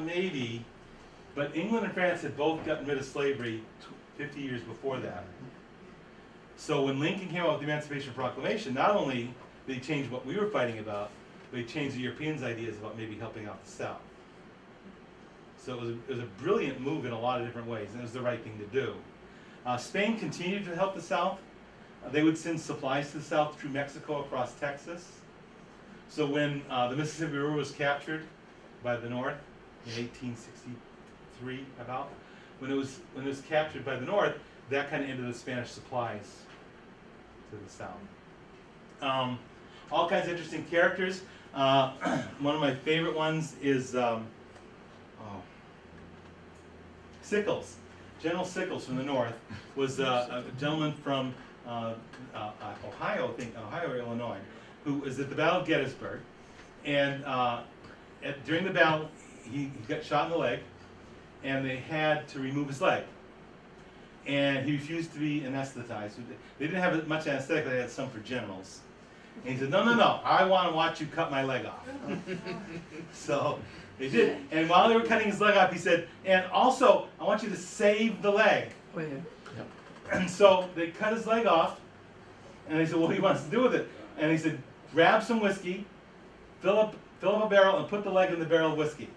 maybe, but England and France had both gotten rid of slavery 50 years before that. So when Lincoln came out with the Emancipation Proclamation, not only did he change what we were fighting about, but he changed the Europeans' ideas about maybe helping out the South. So it was a brilliant move in a lot of different ways, and it was the right thing to do. Spain continued to help the South. They would send supplies to the South through Mexico across Texas. So when the Mississippi River was captured by the North in 1863, about, when it was captured by the North, that kind of ended the Spanish supplies to the South. All kinds of interesting characters. One of my favorite ones is Sickles. General Sickles from the North was a gentleman from Ohio, Ohio or Illinois, who was at the Battle of Gettysburg, and during the battle, he got shot in the leg, and they had to remove his leg, and he refused to be anesthetized. They didn't have much anesthetic, but they had some for generals. And he said, no, I want to watch you cut my leg off. So they did. And while they were cutting his leg off, he said, and also, I want you to save the leg. Oh, yeah. And so they cut his leg off, and they said, well, what do you want us to do with it? And he said, grab some whiskey, fill up a barrel, and put the leg in the barrel of whiskey.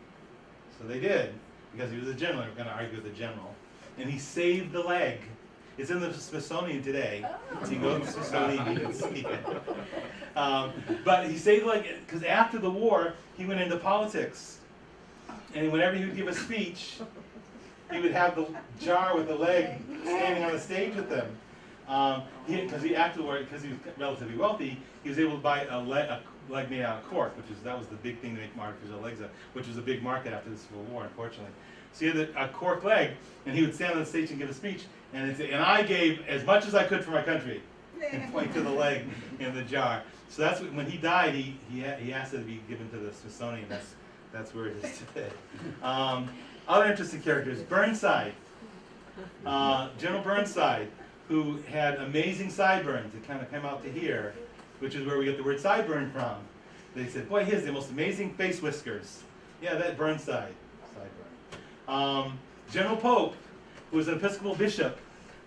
So they did, because he was a general. They were going to argue with the general. And he saved the leg. It's in the Smithsonian today. So you go to the Smithsonian, you can see it. But he saved the leg, because after the war, he went into politics. And whenever he would give a speech, he would have the jar with the leg standing on the stage with him. Because after the war, because he was relatively wealthy, he was able to buy a leg made out of cork, that was the big thing to make artificial legs out, which was a big market after the Civil War, unfortunately. So he had a cork leg, and he would stand on the stage and give a speech, and he'd say, and I gave as much as I could for my country, and point to the leg in the jar. So that's when he died. He asked it to be given to the Smithsonian. That's where it is today. Other interesting characters: Burnside, General Burnside, who had amazing sideburns that kind of come out to here, which is where we get the word sideburn from. They said, boy, he has the most amazing face whiskers. Yeah, that Burnside, sideburn. General Pope, who was an Episcopal bishop,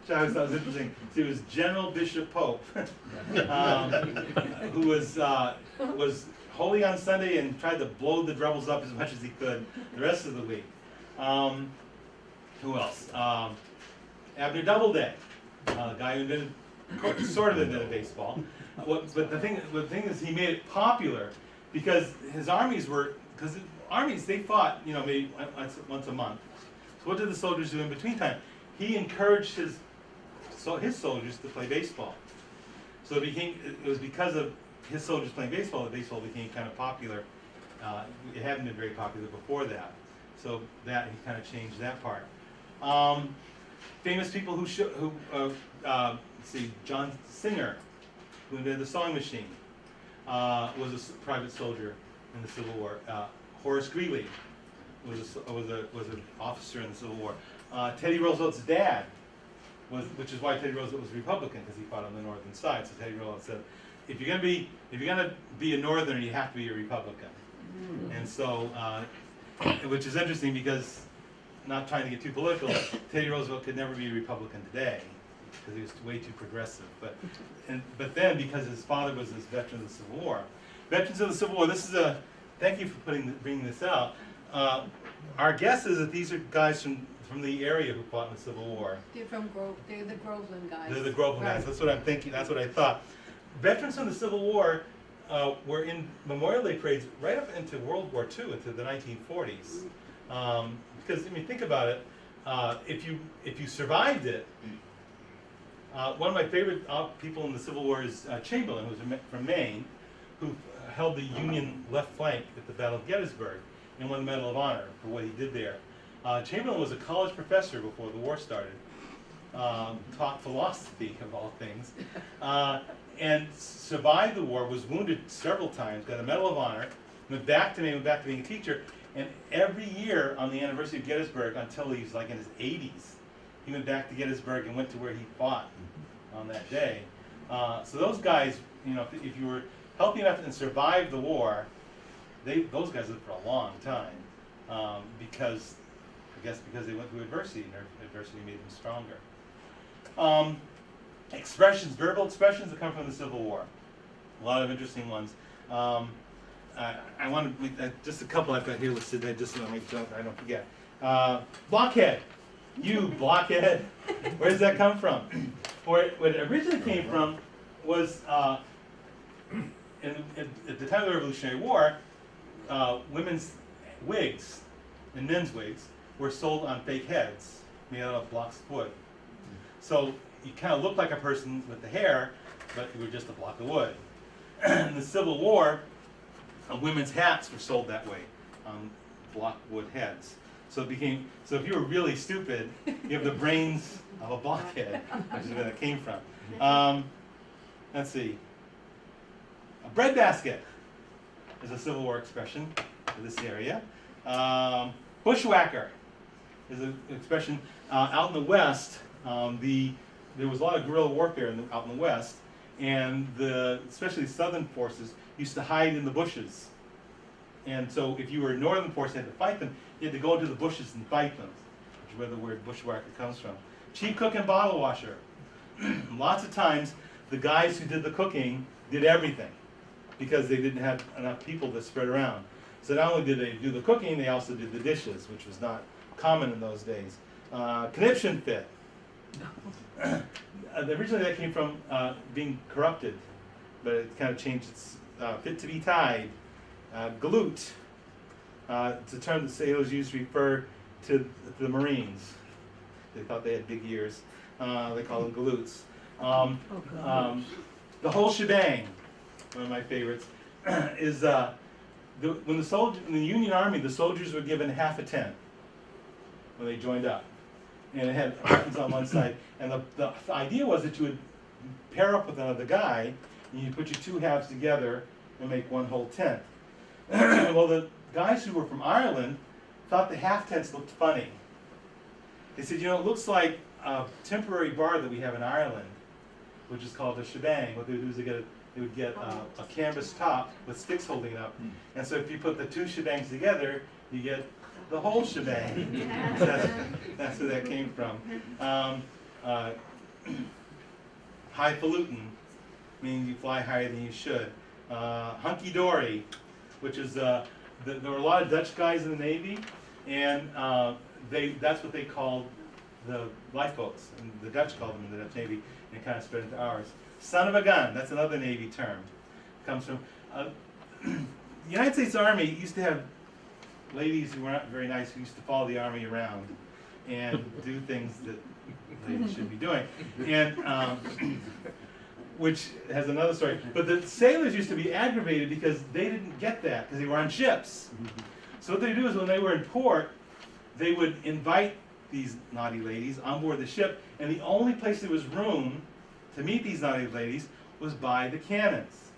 which I always thought was interesting. So he was General Bishop Pope, who was holy on Sunday and tried to blow the rebels up as much as he could the rest of the week. Who else? Abner Doubleday, the guy who invented, sort of invented baseball. But the thing is, he made it popular because his armies they fought, maybe once a month. So what did the soldiers do in between time? He encouraged his soldiers to play baseball. So it was because of his soldiers playing baseball that baseball became kind of popular. It hadn't been very popular before that. So that he kind of changed that part. Famous people let's see, John Singer, who invented the sewing machine, was a private soldier in the Civil War. Horace Greeley was an officer in the Civil War. Teddy Roosevelt's dad which is why Teddy Roosevelt was Republican, because he fought on the northern side. So Teddy Roosevelt said, if you're gonna be a Northerner, you have to be a Republican. And so, which is interesting because, not trying to get too political, Teddy Roosevelt could never be a Republican today because he was way too progressive. But then, because his father was this veteran of the Civil War, veterans of the Civil War. This is thank you for bringing this out. Our guess is that these are guys from the area who fought in the Civil War. They're they're the Groveland guys. They're the Groveland guys. That's what I'm thinking. That's what I thought. Veterans from the Civil War were in Memorial Day parades right up into World War II, into the 1940s. Because I mean, think about it. If you survived it, one of my favorite people in the Civil War is Chamberlain, who was from Maine, who held the Union left flank at the Battle of Gettysburg and won the Medal of Honor for what he did there. Chamberlain was a college professor before the war started, taught philosophy of all things, and survived the war, was wounded several times, got a Medal of Honor, went back to Maine, went back to being a teacher, and every year on the anniversary of Gettysburg, until he was like in his 80s, he went back to Gettysburg and went to where he fought on that day. So those guys, you know, if you were healthy enough and survived the war, those guys lived for a long time, because they went through adversity, and adversity made them stronger. Expressions, verbal expressions that come from the Civil War. A lot of interesting ones. I want to just a couple I've got here listed. I don't forget. Blockhead. You blockhead. Where does that come from? Where it originally came from was at the time of the Revolutionary War, women's wigs and men's wigs were sold on fake heads made out of blocks of wood. So you kind of looked like a person with the hair, but you were just a block of wood. In the Civil War, women's hats were sold that way, on block wood heads. So it became, so if you were really stupid, you have the brains of a blockhead, which is where that came from. Let's see. A breadbasket is a Civil War expression for this area. Bushwhacker is an expression out in the West. There was a lot of guerrilla warfare out in the West, and especially Southern forces used to hide in the bushes. And so if you were a Northern force and had to fight them, you had to go into the bushes and fight them, which is where the word bushwhacker comes from. Chief cook and bottle washer. Lots of times, the guys who did the cooking did everything because they didn't have enough people to spread around. So not only did they do the cooking, they also did the dishes, which was not common in those days. Conniption fit. Originally that came from being corrupted, but it kind of changed its fit to be tied. Galoot. It's a term that sailors used to refer to the Marines. They thought they had big ears. They call them galoots. The whole shebang, one of my favorites, is when in the Union Army, the soldiers were given half a tent when they joined up. And it had buttons on one side. And the idea was that you would pair up with another guy, and you put your two halves together and make one whole tent. Well, the guys who were from Ireland thought the half tents looked funny. They said, it looks like a temporary bar that we have in Ireland, which is called a shebang. What they would do is they would get a canvas top with sticks holding it up. And so if you put the two shebangs together, you get the whole shebang. That's where that came from. Highfalutin, meaning you fly higher than you should. Hunky-dory, which is, there were a lot of Dutch guys in the Navy, and that's what they called the lifeboats, and the Dutch called them in the Dutch Navy, and it kind of spread into ours. Son of a gun, that's another Navy term. It comes from, the United States Army used to have ladies who were not very nice who used to follow the Army around and do things that they shouldn't be doing. And which has another story. But the sailors used to be aggravated because they didn't get that because they were on ships. So what they do is when they were in port, they would invite these naughty ladies on board the ship, and the only place there was room to meet these naughty ladies was by the cannons.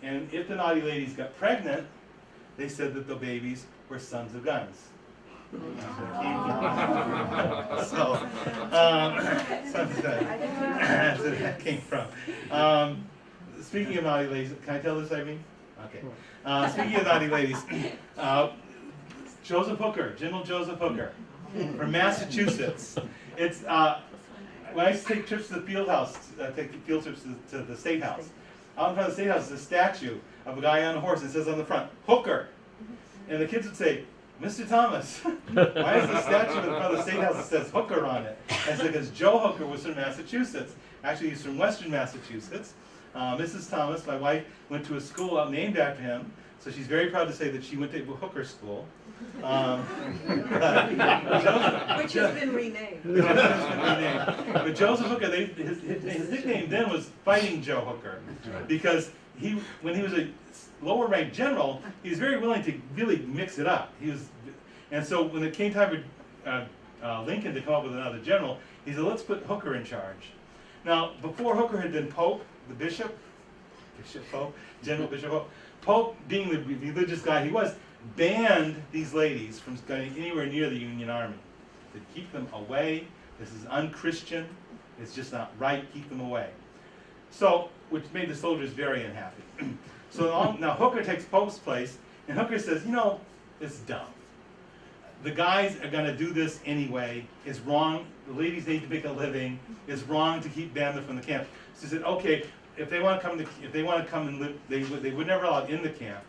And if the naughty ladies got pregnant, they said that the babies were sons of guns. So, sons of guns. That's where that came from. Speaking of naughty ladies, can I tell this, Irene? Okay. Speaking of naughty ladies, Joseph Hooker, General Joseph Hooker, from Massachusetts. It's when I used to take trips to the field house, take field trips to the State House. Out in front of the State House is a statue of a guy on a horse. It says on the front, Hooker. And the kids would say, Mr. Thomas, why is the statue in front of the State House that says Hooker on it? And it's because Joe Hooker was from Massachusetts. Actually, he's from Western Massachusetts. Mrs. Thomas, my wife, went to a school out named after him. So she's very proud to say that she went to Hooker School. Which has been renamed. But Joseph Hooker, his nickname then was Fighting Joe Hooker, because when he was a lower ranked general, he was very willing to really mix it up. And so when it came time for Lincoln to come up with another general, he said, let's put Hooker in charge. Now, before Hooker had been Pope, the Bishop Pope, General Bishop Pope, Pope, being the religious guy he was, banned these ladies from going anywhere near the Union Army. To keep them away. This is unchristian. It's just not right. Keep them away. So, which made the soldiers very unhappy. So now Hooker takes Pope's place, and Hooker says, it's dumb. The guys are going to do this anyway. It's wrong. The ladies need to make a living. It's wrong to ban them from the camp. So he said, okay, if they want to come and live, they would never allow in the camp,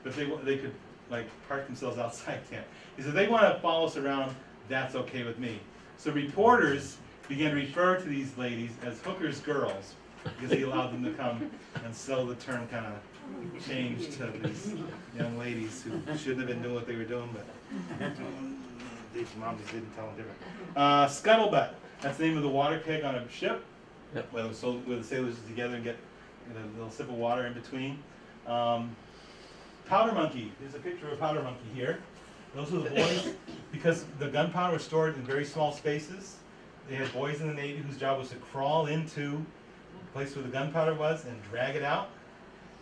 but they could like park themselves outside camp. He said, they want to follow us around, that's okay with me. So reporters began to refer to these ladies as hookers girls, because he allowed them to come, and so the term kind of changed to these young ladies who shouldn't have been doing what they were doing, but these moms didn't tell them different. Scuttlebutt, that's the name of the water keg on a ship, Yep. where the sailors get together and get a little sip of water in between. Powder monkey, there's a picture of a powder monkey here. Those are the boys, because the gunpowder was stored in very small spaces. They had boys in the Navy whose job was to crawl into the place where the gunpowder was and drag it out.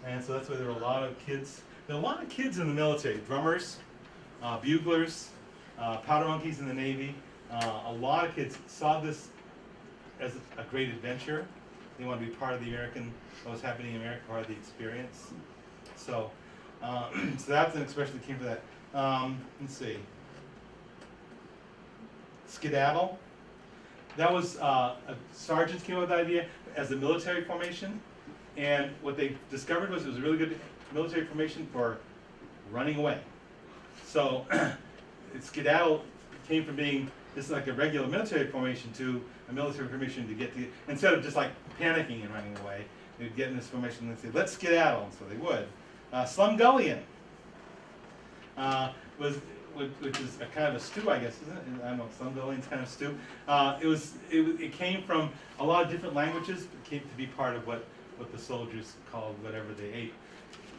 And so that's why there were a lot of kids. There were a lot of kids in the military, drummers, buglers, powder monkeys in the Navy. A lot of kids saw this as a great adventure. They wanted to be part of the American, what was happening in America, part of the experience. So, so that's an expression that came from that. Let's see. Skedaddle. That was sergeants came up with the idea as a military formation, and what they discovered was it was a really good military formation for running away. So, skedaddle came from being just like a regular military formation to a military formation to get to, instead of just like panicking and running away, they'd get in this formation and say, let's skedaddle, and so they would. Slumgullion which is a kind of a stew, I guess, isn't it? I don't know, Slumgullion's kind of stew. It came from a lot of different languages. It came to be part of what the soldiers called whatever they ate.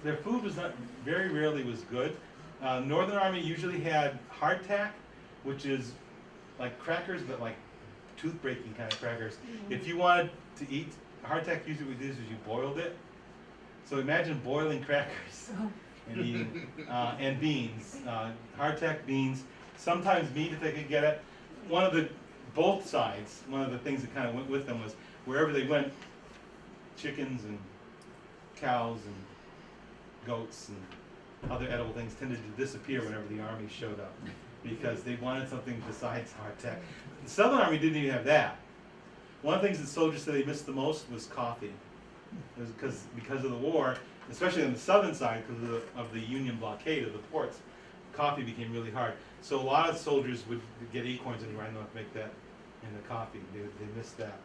Their food was not, very rarely was good. Northern Army usually had hardtack, which is like crackers, but like tooth-breaking kind of crackers. If you wanted to eat hardtack, usually what we did is you boiled it. So imagine boiling crackers and eating, and beans, hardtack beans, sometimes meat if they could get it. Both sides, one of the things that kind of went with them was wherever they went, chickens and cows and goats and other edible things tended to disappear whenever the army showed up because they wanted something besides hardtack. The Southern Army didn't even have that. One of the things that soldiers said they missed the most was coffee. It was because of the war, especially on the southern side, because of the Union blockade of the ports, coffee became really hard. So a lot of soldiers would get acorns and run off make that in the coffee. They missed that.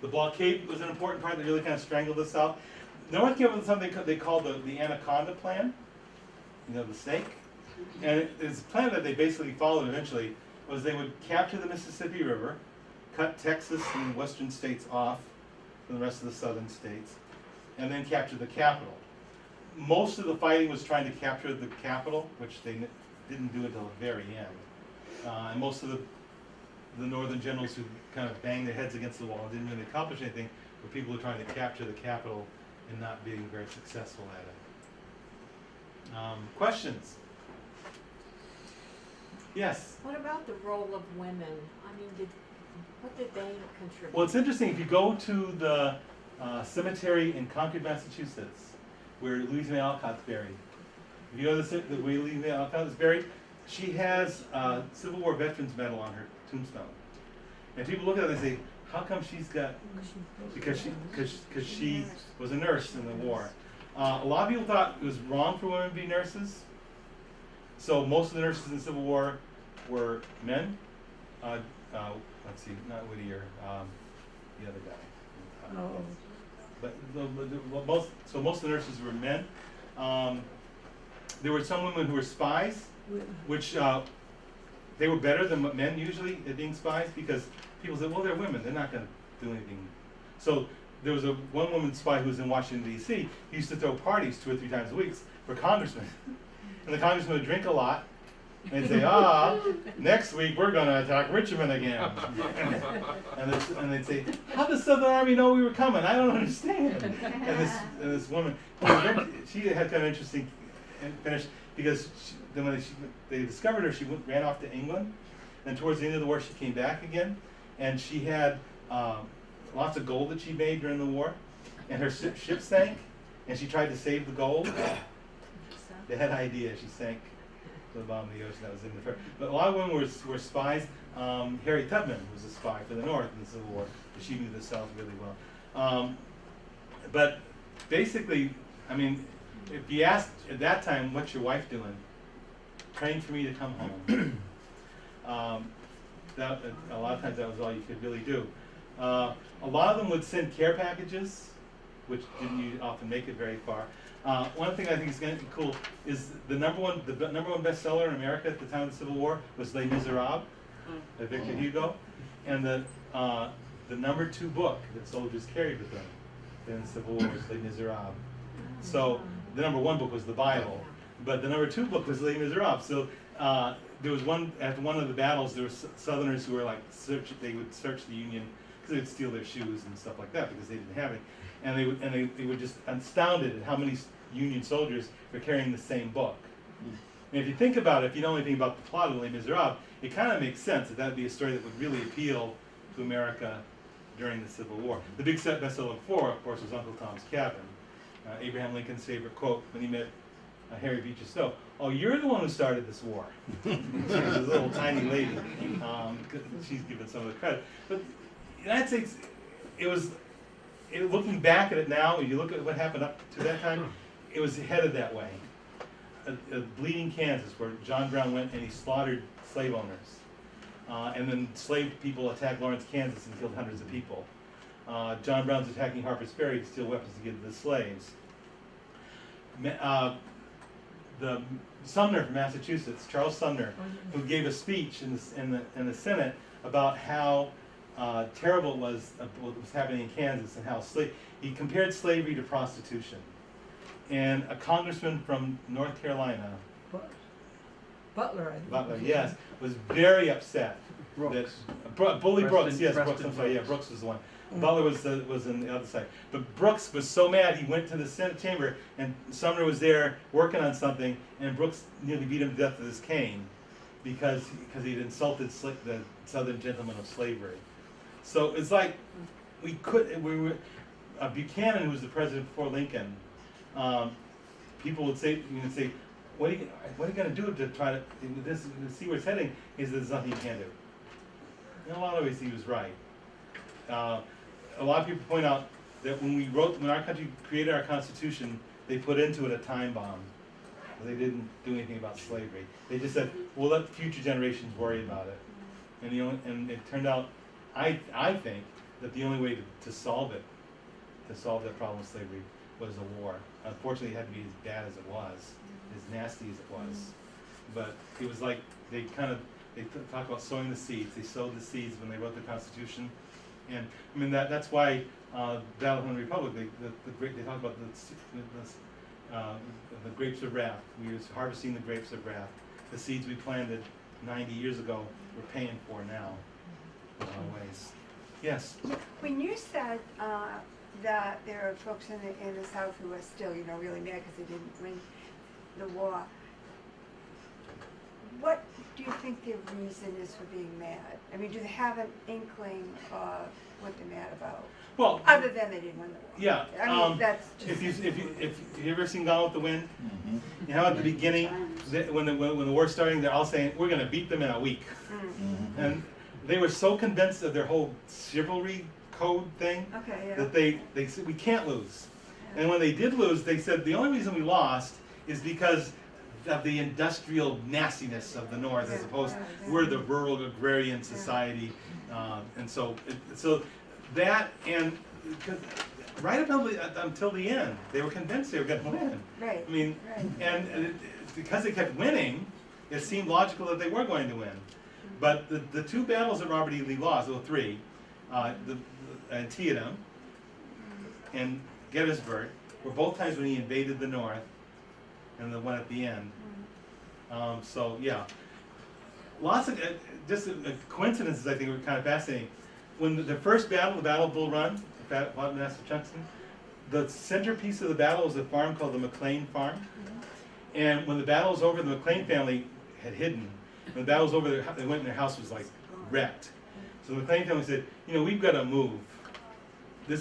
The blockade was an important part that really kind of strangled the South. North came up with something they called the Anaconda Plan, the snake. And it's a plan that they basically followed eventually, was they would capture the Mississippi River, cut Texas and the western states off from the rest of the southern states, and then capture the capital. Most of the fighting was trying to capture the capital, which they didn't do until the very end. And most of the northern generals who kind of banged their heads against the wall and didn't really accomplish anything were people who were trying to capture the capital and not being very successful at it. Questions? Yes? What about the role of women? I mean, what did they contribute? Well, it's interesting. If you go to the cemetery in Concord, Massachusetts, where Louisa May Alcott's buried, if you go to the where Louisa May Alcott is buried, she has a Civil War Veterans Medal on her tombstone. And people look at it and say, how come she's got, because she was a nurse in the war. A lot of people thought it was wrong for women to be nurses. So most of the nurses in the Civil War were men. Let's see, not Whittier, the other guy. But most of the nurses were men. There were some women who were spies, which they were better than men usually at being spies because people said, well, they're women, they're not going to do anything. So there was one woman spy who was in Washington, D.C. He used to throw parties 2 or 3 times a week for congressmen. And the congressman would drink a lot, and they'd say, next week we're going to attack Richmond again. and they'd say, how does the Southern Army know we were coming? I don't understand. And this woman, she had kind of interesting finish because when they discovered her, she ran off to England. And towards the end of the war, she came back again. And she had lots of gold that she made during the war. And her ship sank, and she tried to save the gold. Bad idea. She sank to the bottom of the ocean. That was in the but a lot of women were spies. Harriet Tubman was a spy for the North in the Civil War, but she knew the South really well. But basically, I mean, if you asked at that time, what's your wife doing? Praying for me to come home. That, a lot of times that was all you could really do. A lot of them would send care packages, which didn't often make it very far. One thing I think is going to be cool is the number one bestseller in America at the time of the Civil War was Les Miserables by Victor Hugo, and the number 2 book that soldiers carried with them in the Civil War was Les Miserables. So the number 1 book was the Bible, but the number 2 book was Les Miserables. So there was one after one of the battles. There were Southerners who were like they would search the Union because they'd steal their shoes and stuff like that because they didn't have it, and they were just astounded at how many Union soldiers were carrying the same book. And if you think about it, if you know anything about the plot of Les Miserables, it kind of makes sense that would be a story that would really appeal to America during the Civil War. The big bestseller before, of course, was Uncle Tom's Cabin. Abraham Lincoln's favorite quote when he met Harry Beecher Stowe: "Oh, you're the one who started this war." She was a little tiny lady. She's given some of the credit. But the United States, looking back at it now, if you look at what happened up to that time, it was headed that way. Bleeding Kansas, where John Brown went and he slaughtered slave owners. And then slave people attacked Lawrence, Kansas and killed hundreds of people. John Brown's attacking Harper's Ferry to steal weapons to give to the slaves. The Sumner from Massachusetts, Charles Sumner, who gave a speech in the Senate about how terrible it was what was happening in Kansas and how he compared slavery to prostitution. And a congressman from North Carolina, Butler, I think. Butler, yes, was very upset. Brooks. Bully Brooks, yes, Preston Brooks. I'm sorry, yeah, Brooks. Brooks was the one. Butler was on the other side. But Brooks was so mad he went to the Senate chamber and Sumner was there working on something and Brooks nearly beat him to death with his cane because he'd insulted the Southern gentlemen of slavery. So it's like Buchanan, who was the president before Lincoln, people would say, what are you going to do to try to see where it's heading? He said, there's nothing you can do. In a lot of ways, he was right. A lot of people point out that when our country created our Constitution, they put into it a time bomb. They didn't do anything about slavery. They just said, we'll let future generations worry about it. And it turned out, I think, that the only way to solve that problem with slavery, was a war. Unfortunately, it had to be as bad as it was, as nasty as it was. But it was like they talk about sowing the seeds. They sowed the seeds when they wrote the Constitution. And I mean that's why Battle of the Republic. They talk about the grapes of wrath. We were harvesting the grapes of wrath. The seeds we planted 90 years ago, we're paying for now. In a lot of ways. Yes. When you said that there are folks in the South who are still, really mad because they didn't win the war, what do you think their reason is for being mad? I mean, do they have an inkling of what they're mad about? Well, Other than they didn't win the war. yeah. I mean, that's just. If you ever seen Gone with the Wind, you know at the beginning when the war's starting, they're all saying we're going to beat them in a week, and they were so convinced of their whole chivalry code thing Okay, yeah. that they said we can't lose. And when they did lose, they said the only reason we lost is because of the industrial nastiness of the North, as opposed we're the rural agrarian society, and so that and right up until the end, they were convinced they were going to win. Right. I mean, Right. and because they kept winning, it seemed logical that they were going to win. But the two battles that Robert E. Lee lost, well, three, Antietam and Gettysburg, were both times when he invaded the North, and the one at the end. So yeah, lots of just coincidences. I think were kind of fascinating. When the first battle, the Battle of Bull Run, fought in Massachusetts, the centerpiece of the battle was a farm called the McLean Farm. And when the battle was over, the McLean family had hidden. When the battle was over, they went and their house was like wrecked. So the McLean family said, we've got to move. They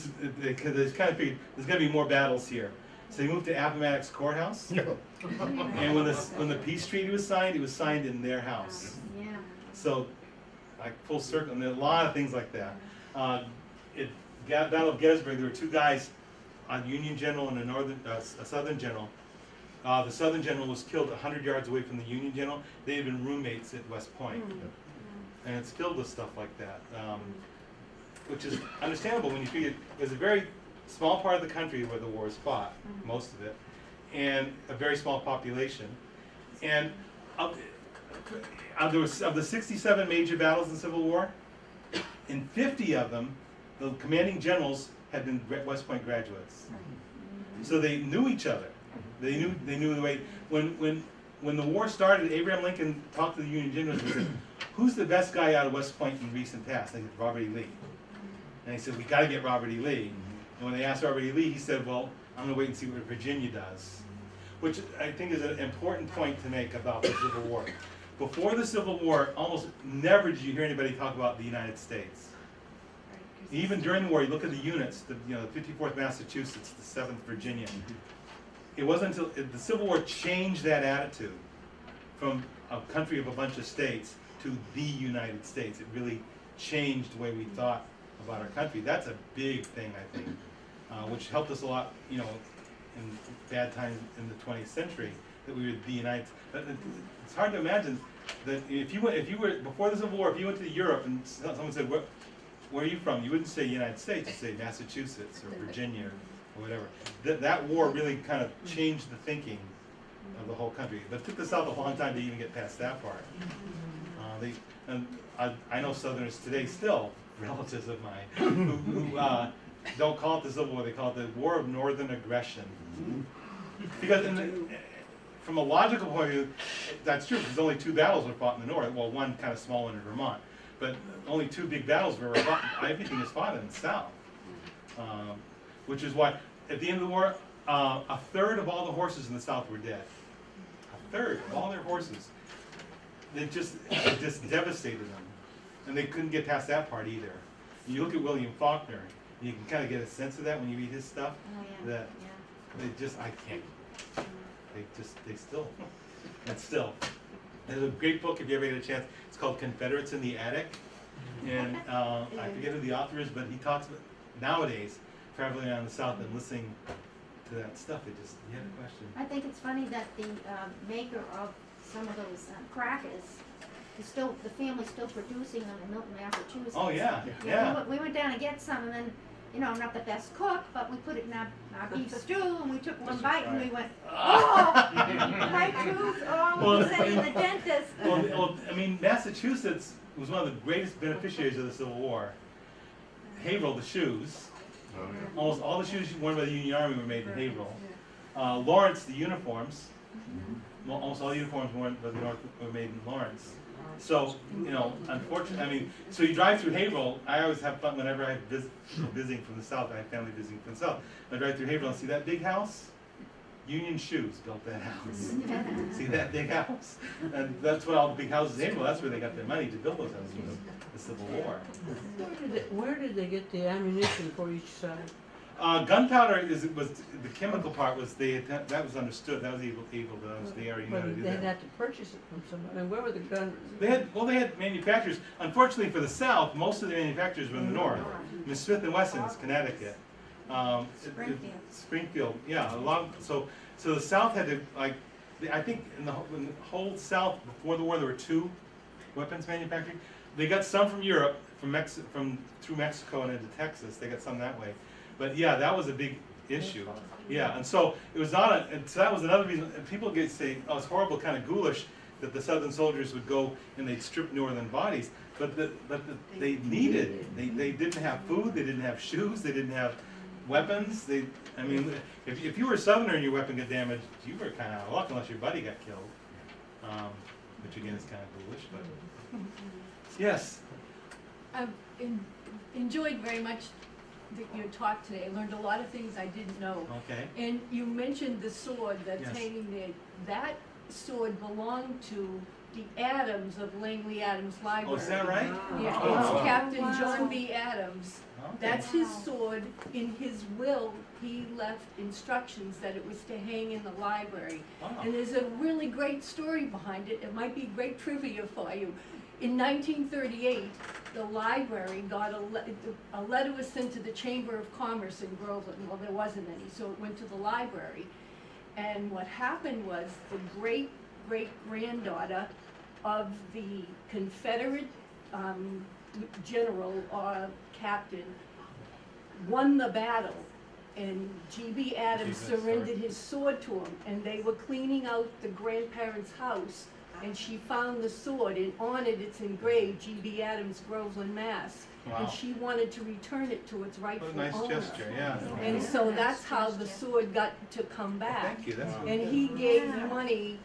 kind of figured there's going to be more battles here. So they moved to Appomattox Courthouse. And when the peace treaty was signed, it was signed in their house. Yeah. So, like full circle, and there are a lot of things like that. Battle of Gettysburg, there were two guys a Union general and a Southern general. The Southern general was killed 100 yards away from the Union general. They had been roommates at West Point. And it's filled with stuff like that, which is understandable when you figure it was a very small part of the country where the war was fought, most of it, and a very small population. And of the 67 major battles in the Civil War, in 50 of them, the commanding generals had been West Point graduates. So they knew each other. They knew the way. When the war started, Abraham Lincoln talked to the Union generals and said, "Who's the best guy out of West Point in recent past?" They said, "Robert E. Lee." And he said, "We got to get Robert E. Lee." And when they asked Robert E. Lee, he said, "Well, I'm going to wait and see what Virginia does," which I think is an important point to make about the Civil War. Before the Civil War, almost never did you hear anybody talk about the United States. Even during the war, you look at the units, the 54th Massachusetts, the 7th Virginia. It wasn't until the Civil War changed that attitude from a country of a bunch of states to the United States. It really changed the way we thought about our country. That's a big thing, I think, which helped us a lot, in bad times in the 20th century, that we were the United States. It's hard to imagine that if you were, before the Civil War, if you went to Europe and someone said, where are you from? You wouldn't say United States, you'd say Massachusetts or Virginia or whatever. That war really kind of changed the thinking of the whole country. But it took the South a long time to even get past that part. I know Southerners today still, relatives of mine, who don't call it the Civil War, they call it the War of Northern Aggression. Because from a logical point of view, that's true, because only 2 battles were fought in the North. Well, one kind of small one in Vermont. But only 2 big battles were fought. Everything was fought in the South. Which is why, at the end of the war, a third of all the horses in the South were dead. A third of all their horses. It just devastated them. And they couldn't get past that part either. You look at William Faulkner, and you can kind of get a sense of that when you read his stuff. That they just, I can't. They still, and still. There's a great book, if you ever get a chance, it's called Confederates in the Attic. And I forget who the author is, but he talks about, nowadays, traveling around the South and listening to that stuff, you had a question. I think it's funny that the maker of some of those crackers is still, the family's still producing them in Milton, Massachusetts. Oh, yeah. We went down to get some, and then, I'm not the best cook, but we put it in our beef stew, and we took one bite, and we went, oh, my tooth, oh, saying the dentist. Well, I mean, Massachusetts was one of the greatest beneficiaries of the Civil War. Haverhill, the shoes. Almost all the shoes worn by the Union Army were made in Haverhill. Lawrence, the uniforms. Almost all the uniforms worn by the North were made in Lawrence. So, unfortunately, so you drive through Haverhill. I always have fun whenever I visiting from the South. I have family visiting from the South. I drive through Haverhill and see that big house. Union Shoes built that house. See that big house? And that's what all the big houses in Haverhill, that's where they got their money to build those houses, was the Civil War. Where did they get the ammunition for each side? Gunpowder was the chemical part was that was understood. That was able to they already knew how to do They'd that. have to purchase it from somebody. I mean, where were the guns? They had manufacturers. Unfortunately for the South, most of the manufacturers were in the North. I mean, Smith and Wesson is Connecticut. Springfield, yeah. So the South had to I think in the whole South before the war there were 2 weapons manufacturing. They got some from Europe, through Mexico and into Texas. They got some that way. But yeah, that was a big issue. Yeah, and so it was not and so that was another reason. And people say, "Oh, it's horrible, kind of ghoulish," that the Southern soldiers would go and they'd strip Northern bodies. But they needed. They didn't have food. They didn't have shoes. They didn't have weapons. If you were a Southerner and your weapon got damaged, you were kind of out of luck unless your buddy got killed. Which again is kind of ghoulish, but yes. I've enjoyed very much your talk today. I learned a lot of things I didn't know. Okay. And you mentioned the sword that's Yes. hanging there. That sword belonged to the Adams of Langley Adams Library. Oh, is that right? Yeah, Oh, it's wow. Captain John B. Adams. Okay. That's his sword. In his will, he left instructions that it was to hang in the library. Wow. And there's a really great story behind it. It might be great trivia for you. In 1938, the library got a letter was sent to the Chamber of Commerce in Groveland. Well, there wasn't any, so it went to the library. And what happened was the great-great-granddaughter of the Confederate general or captain won the battle, and G.B. Adams Jesus, surrendered his sword to him, and they were cleaning out the grandparents' house, and she found the sword, and on it it's engraved G.B. Adams, Groveland, Mass. Wow. And she wanted to return it to its rightful What a nice owner. gesture, yeah. And so that's how the sword got to come Well, back. thank you, that's And he gave money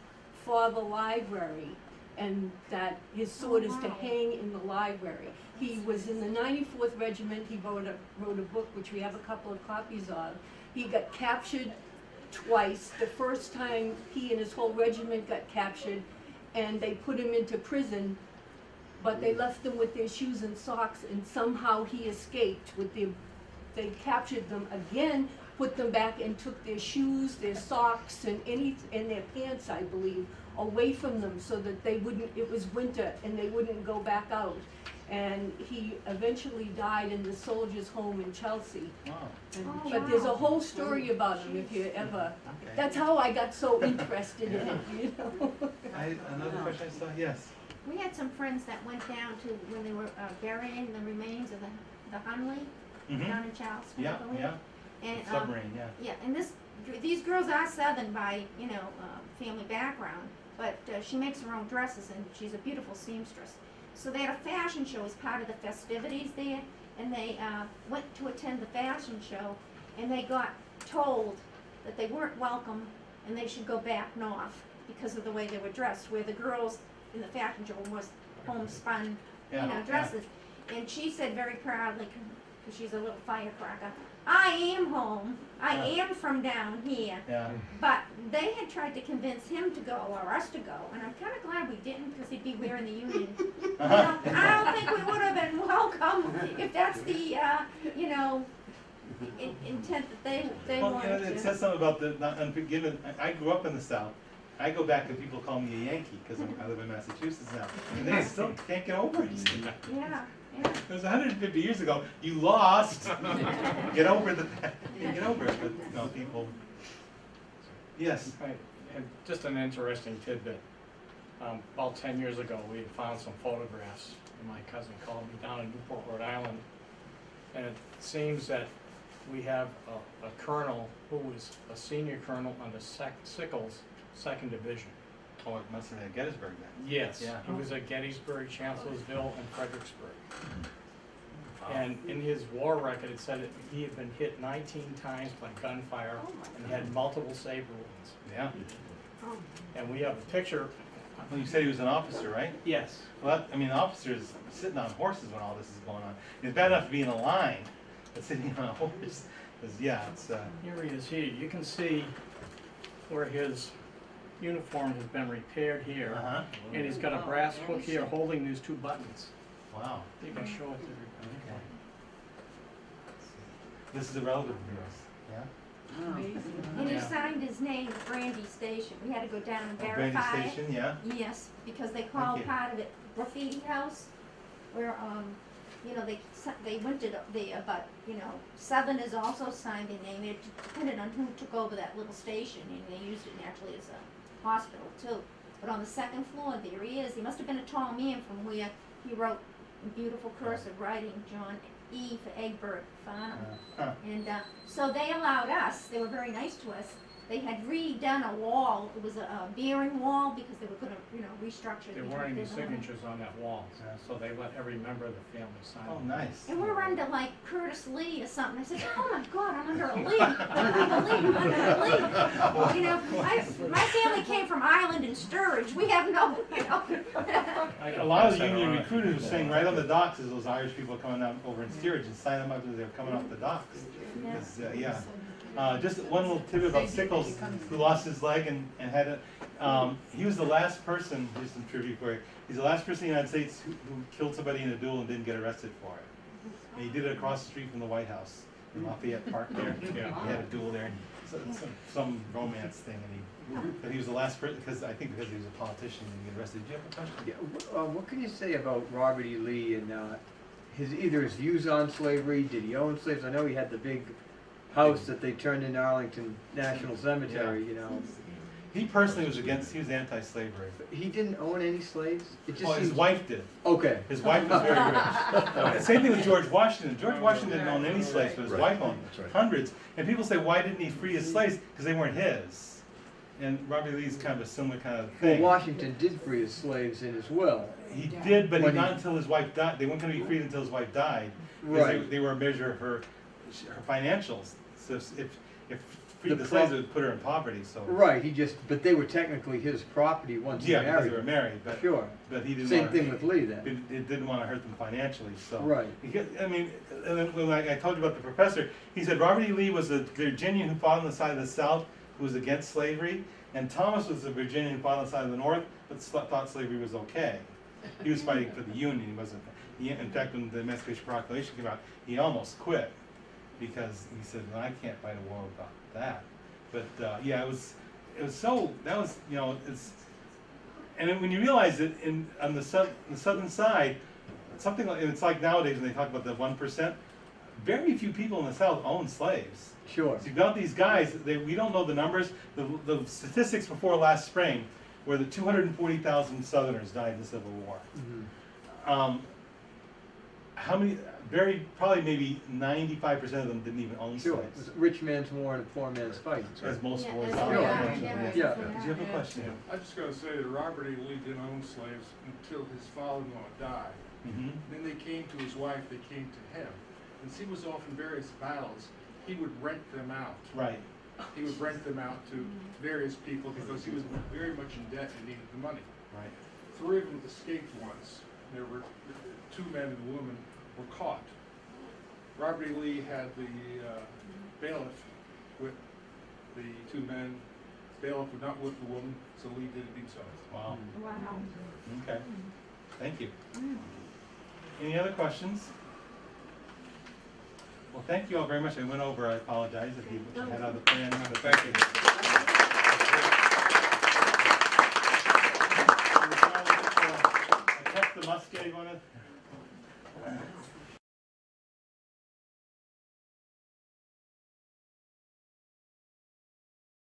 for the library, and that his sword is to hang in the library. He was in the 94th Regiment. He wrote a book, which we have a couple of copies of. He got captured twice. The first time he and his whole regiment got captured, and they put him into prison, but they left them with their shoes and socks, and somehow he escaped with their, they captured them again, put them back and took their shoes, their socks, and their pants, I believe, away from them so that they wouldn't, it was winter and they wouldn't go back out. And he eventually died in the soldiers' home in Chelsea. Wow. And- Oh, But there's a wow. whole story about him if you ever, Okay. that's how I got so interested in it, you know? Another question I saw, yes. We had some friends that went down to, when they were burying the remains of the Hunley Mhm. down in Charleston, I Yeah, believe. yeah, And, submarine, yeah. yeah, and these girls are Southern by, family background, but she makes her own dresses and she's a beautiful seamstress. So they had a fashion show as part of the festivities there, and they went to attend the fashion show, and they got told that they weren't welcome and they should go back north because of the way they were dressed, where the girls in the fashion show was homespun, Yeah, yeah. dresses. And she said very proudly, because she's a little firecracker, I am home, I am from down here. Yeah, But they had tried to convince him to go or us to go, and I'm kind of glad we didn't because he'd be wearing the Union. I don't think we would have been welcome if that's the, intent that they well, wanted it to. says something about the not unforgiven. I grew up in the South. I go back and people call me a Yankee because I live in Massachusetts now, and they still can't get over it. Yeah. It was 150 years ago. You lost. Get over get over it. But people. Yes. Right, and just an interesting tidbit. About 10 years ago, we had found some photographs, and my cousin called me down in Newport, Rhode Island, and it seems that we have a colonel who was a senior colonel on the Sickles 2nd Division. Oh, it must have been at Gettysburg then. Yes. Yeah. He was at Gettysburg, Chancellorsville, and Fredericksburg. And in his war record, it said that he had been hit 19 times by gunfire and had multiple saber wounds. Yeah. And we have a picture. Well, you said he was an officer, right? Yes. Well, officers sitting on horses when all this is going on. It's bad enough to be in a line, but sitting on a horse is, yeah, it's, Here he is here. You can see where his uniform has been repaired here. uh-huh. And he's got a brass hook here holding these 2 buttons. Wow. You can show it to everybody. This is a relative of yours, yeah? And he Yeah. signed his name, Brandy Station. We had to go down and Oh, verify Brandy it. Station, yeah? Yes, because they called you. part of it graffiti house, where, they went to but, Southerners also signed their name. It depended on who took over that little station, and they used it naturally as a hospital too. But on the 2nd floor, there he is. He must have been a tall man from where he wrote in beautiful cursive writing, John E. for Egbert Farnham. Huh. And so they allowed us, they were very nice to us. They had redone a wall. It was a bearing wall because they were going to restructure. There the weren't any building. signatures on that wall, so they let every member of the family sign. Oh, it. nice. And we're under like Curtis Lee or something. I said, oh my God, I'm under a Lee. I'm under a Lee. My family came from Ireland and Sturridge. We have no, A lot of the union recruiters were saying right on the docks as those Irish people were coming out over in steerage and signing them up as they were coming off the docks. Yeah. Just one little tidbit about Sickles, who lost his leg and had he was the last person, here's some trivia for you, he's the last person in the United States who killed somebody in a duel and didn't get arrested for it. And he did it across the street from the White House, in Lafayette Park there. Yeah. He had a duel there, some romance thing, but he was the last person, because he was a politician and he got arrested. Did you have a question? Yeah, what can you say about Robert E. Lee and either his views on slavery, did he own slaves? I know he had the big house that they turned into Arlington National Cemetery, you know. He personally was anti-slavery. He didn't own any slaves? It just Well, his seems- wife did. Okay. His wife was very rich. Same thing with George Washington. George Washington didn't own any slaves, but his wife owned hundreds. And people say, why didn't he free his slaves? Because they weren't his. And Robert E. Lee's kind of a similar kind of Well, thing. Washington did free his slaves in his will. He did, but When not he- until his wife died. They weren't going to be freed until his wife died. Because Right. they were a measure of her financials. So if freed The the slaves, it pro- would put her in poverty. So Right, but they were technically his property once he yeah, because married they were them. married, but Sure. he didn't. Same want thing with Lee then. It didn't want to hurt them financially. So Right. I mean, and then when I told you about the professor, he said Robert E. Lee was a Virginian who fought on the side of the South, who was against slavery, and Thomas was a Virginian who fought on the side of the North, but thought slavery was okay. He was fighting for the Union. He wasn't. In fact, when the Emancipation Proclamation came out, he almost quit because he said, "Well, I can't fight a war about that." But yeah, it was so that was it's. And then when you realize that on the southern side, something like it's like nowadays when they talk about the 1%, very few people in the South own slaves. Sure. So you've got these guys. We don't know the numbers. The statistics before last spring were that 240,000 Southerners died in the Civil War. Mhm. How many? Probably maybe 95% of them didn't even own Sure. It was slaves. a rich man's war and a poor man's fight. As most Yeah, wars as are. they are, unfortunately. yeah. Did you have a question? I just gotta say that Robert E. Lee didn't own slaves until his father-in-law died. Mm-hmm. Then they came to his wife, they came to him. And he was off in various battles, he would rent them out. Right. He would rent them out to various people because he was very much in debt and needed the money. Right. 3 of them escaped once. There were 2 men and a woman were caught. Robert E. Lee had the bailiff with the 2 men. Bailiff would not whip the woman, so Lee did it himself. Wow. Wow. Okay. Thank you. Any other questions? Well, thank you all very much. I went over. I apologize if you had other plans, but thank you. I kept the musket. You want to?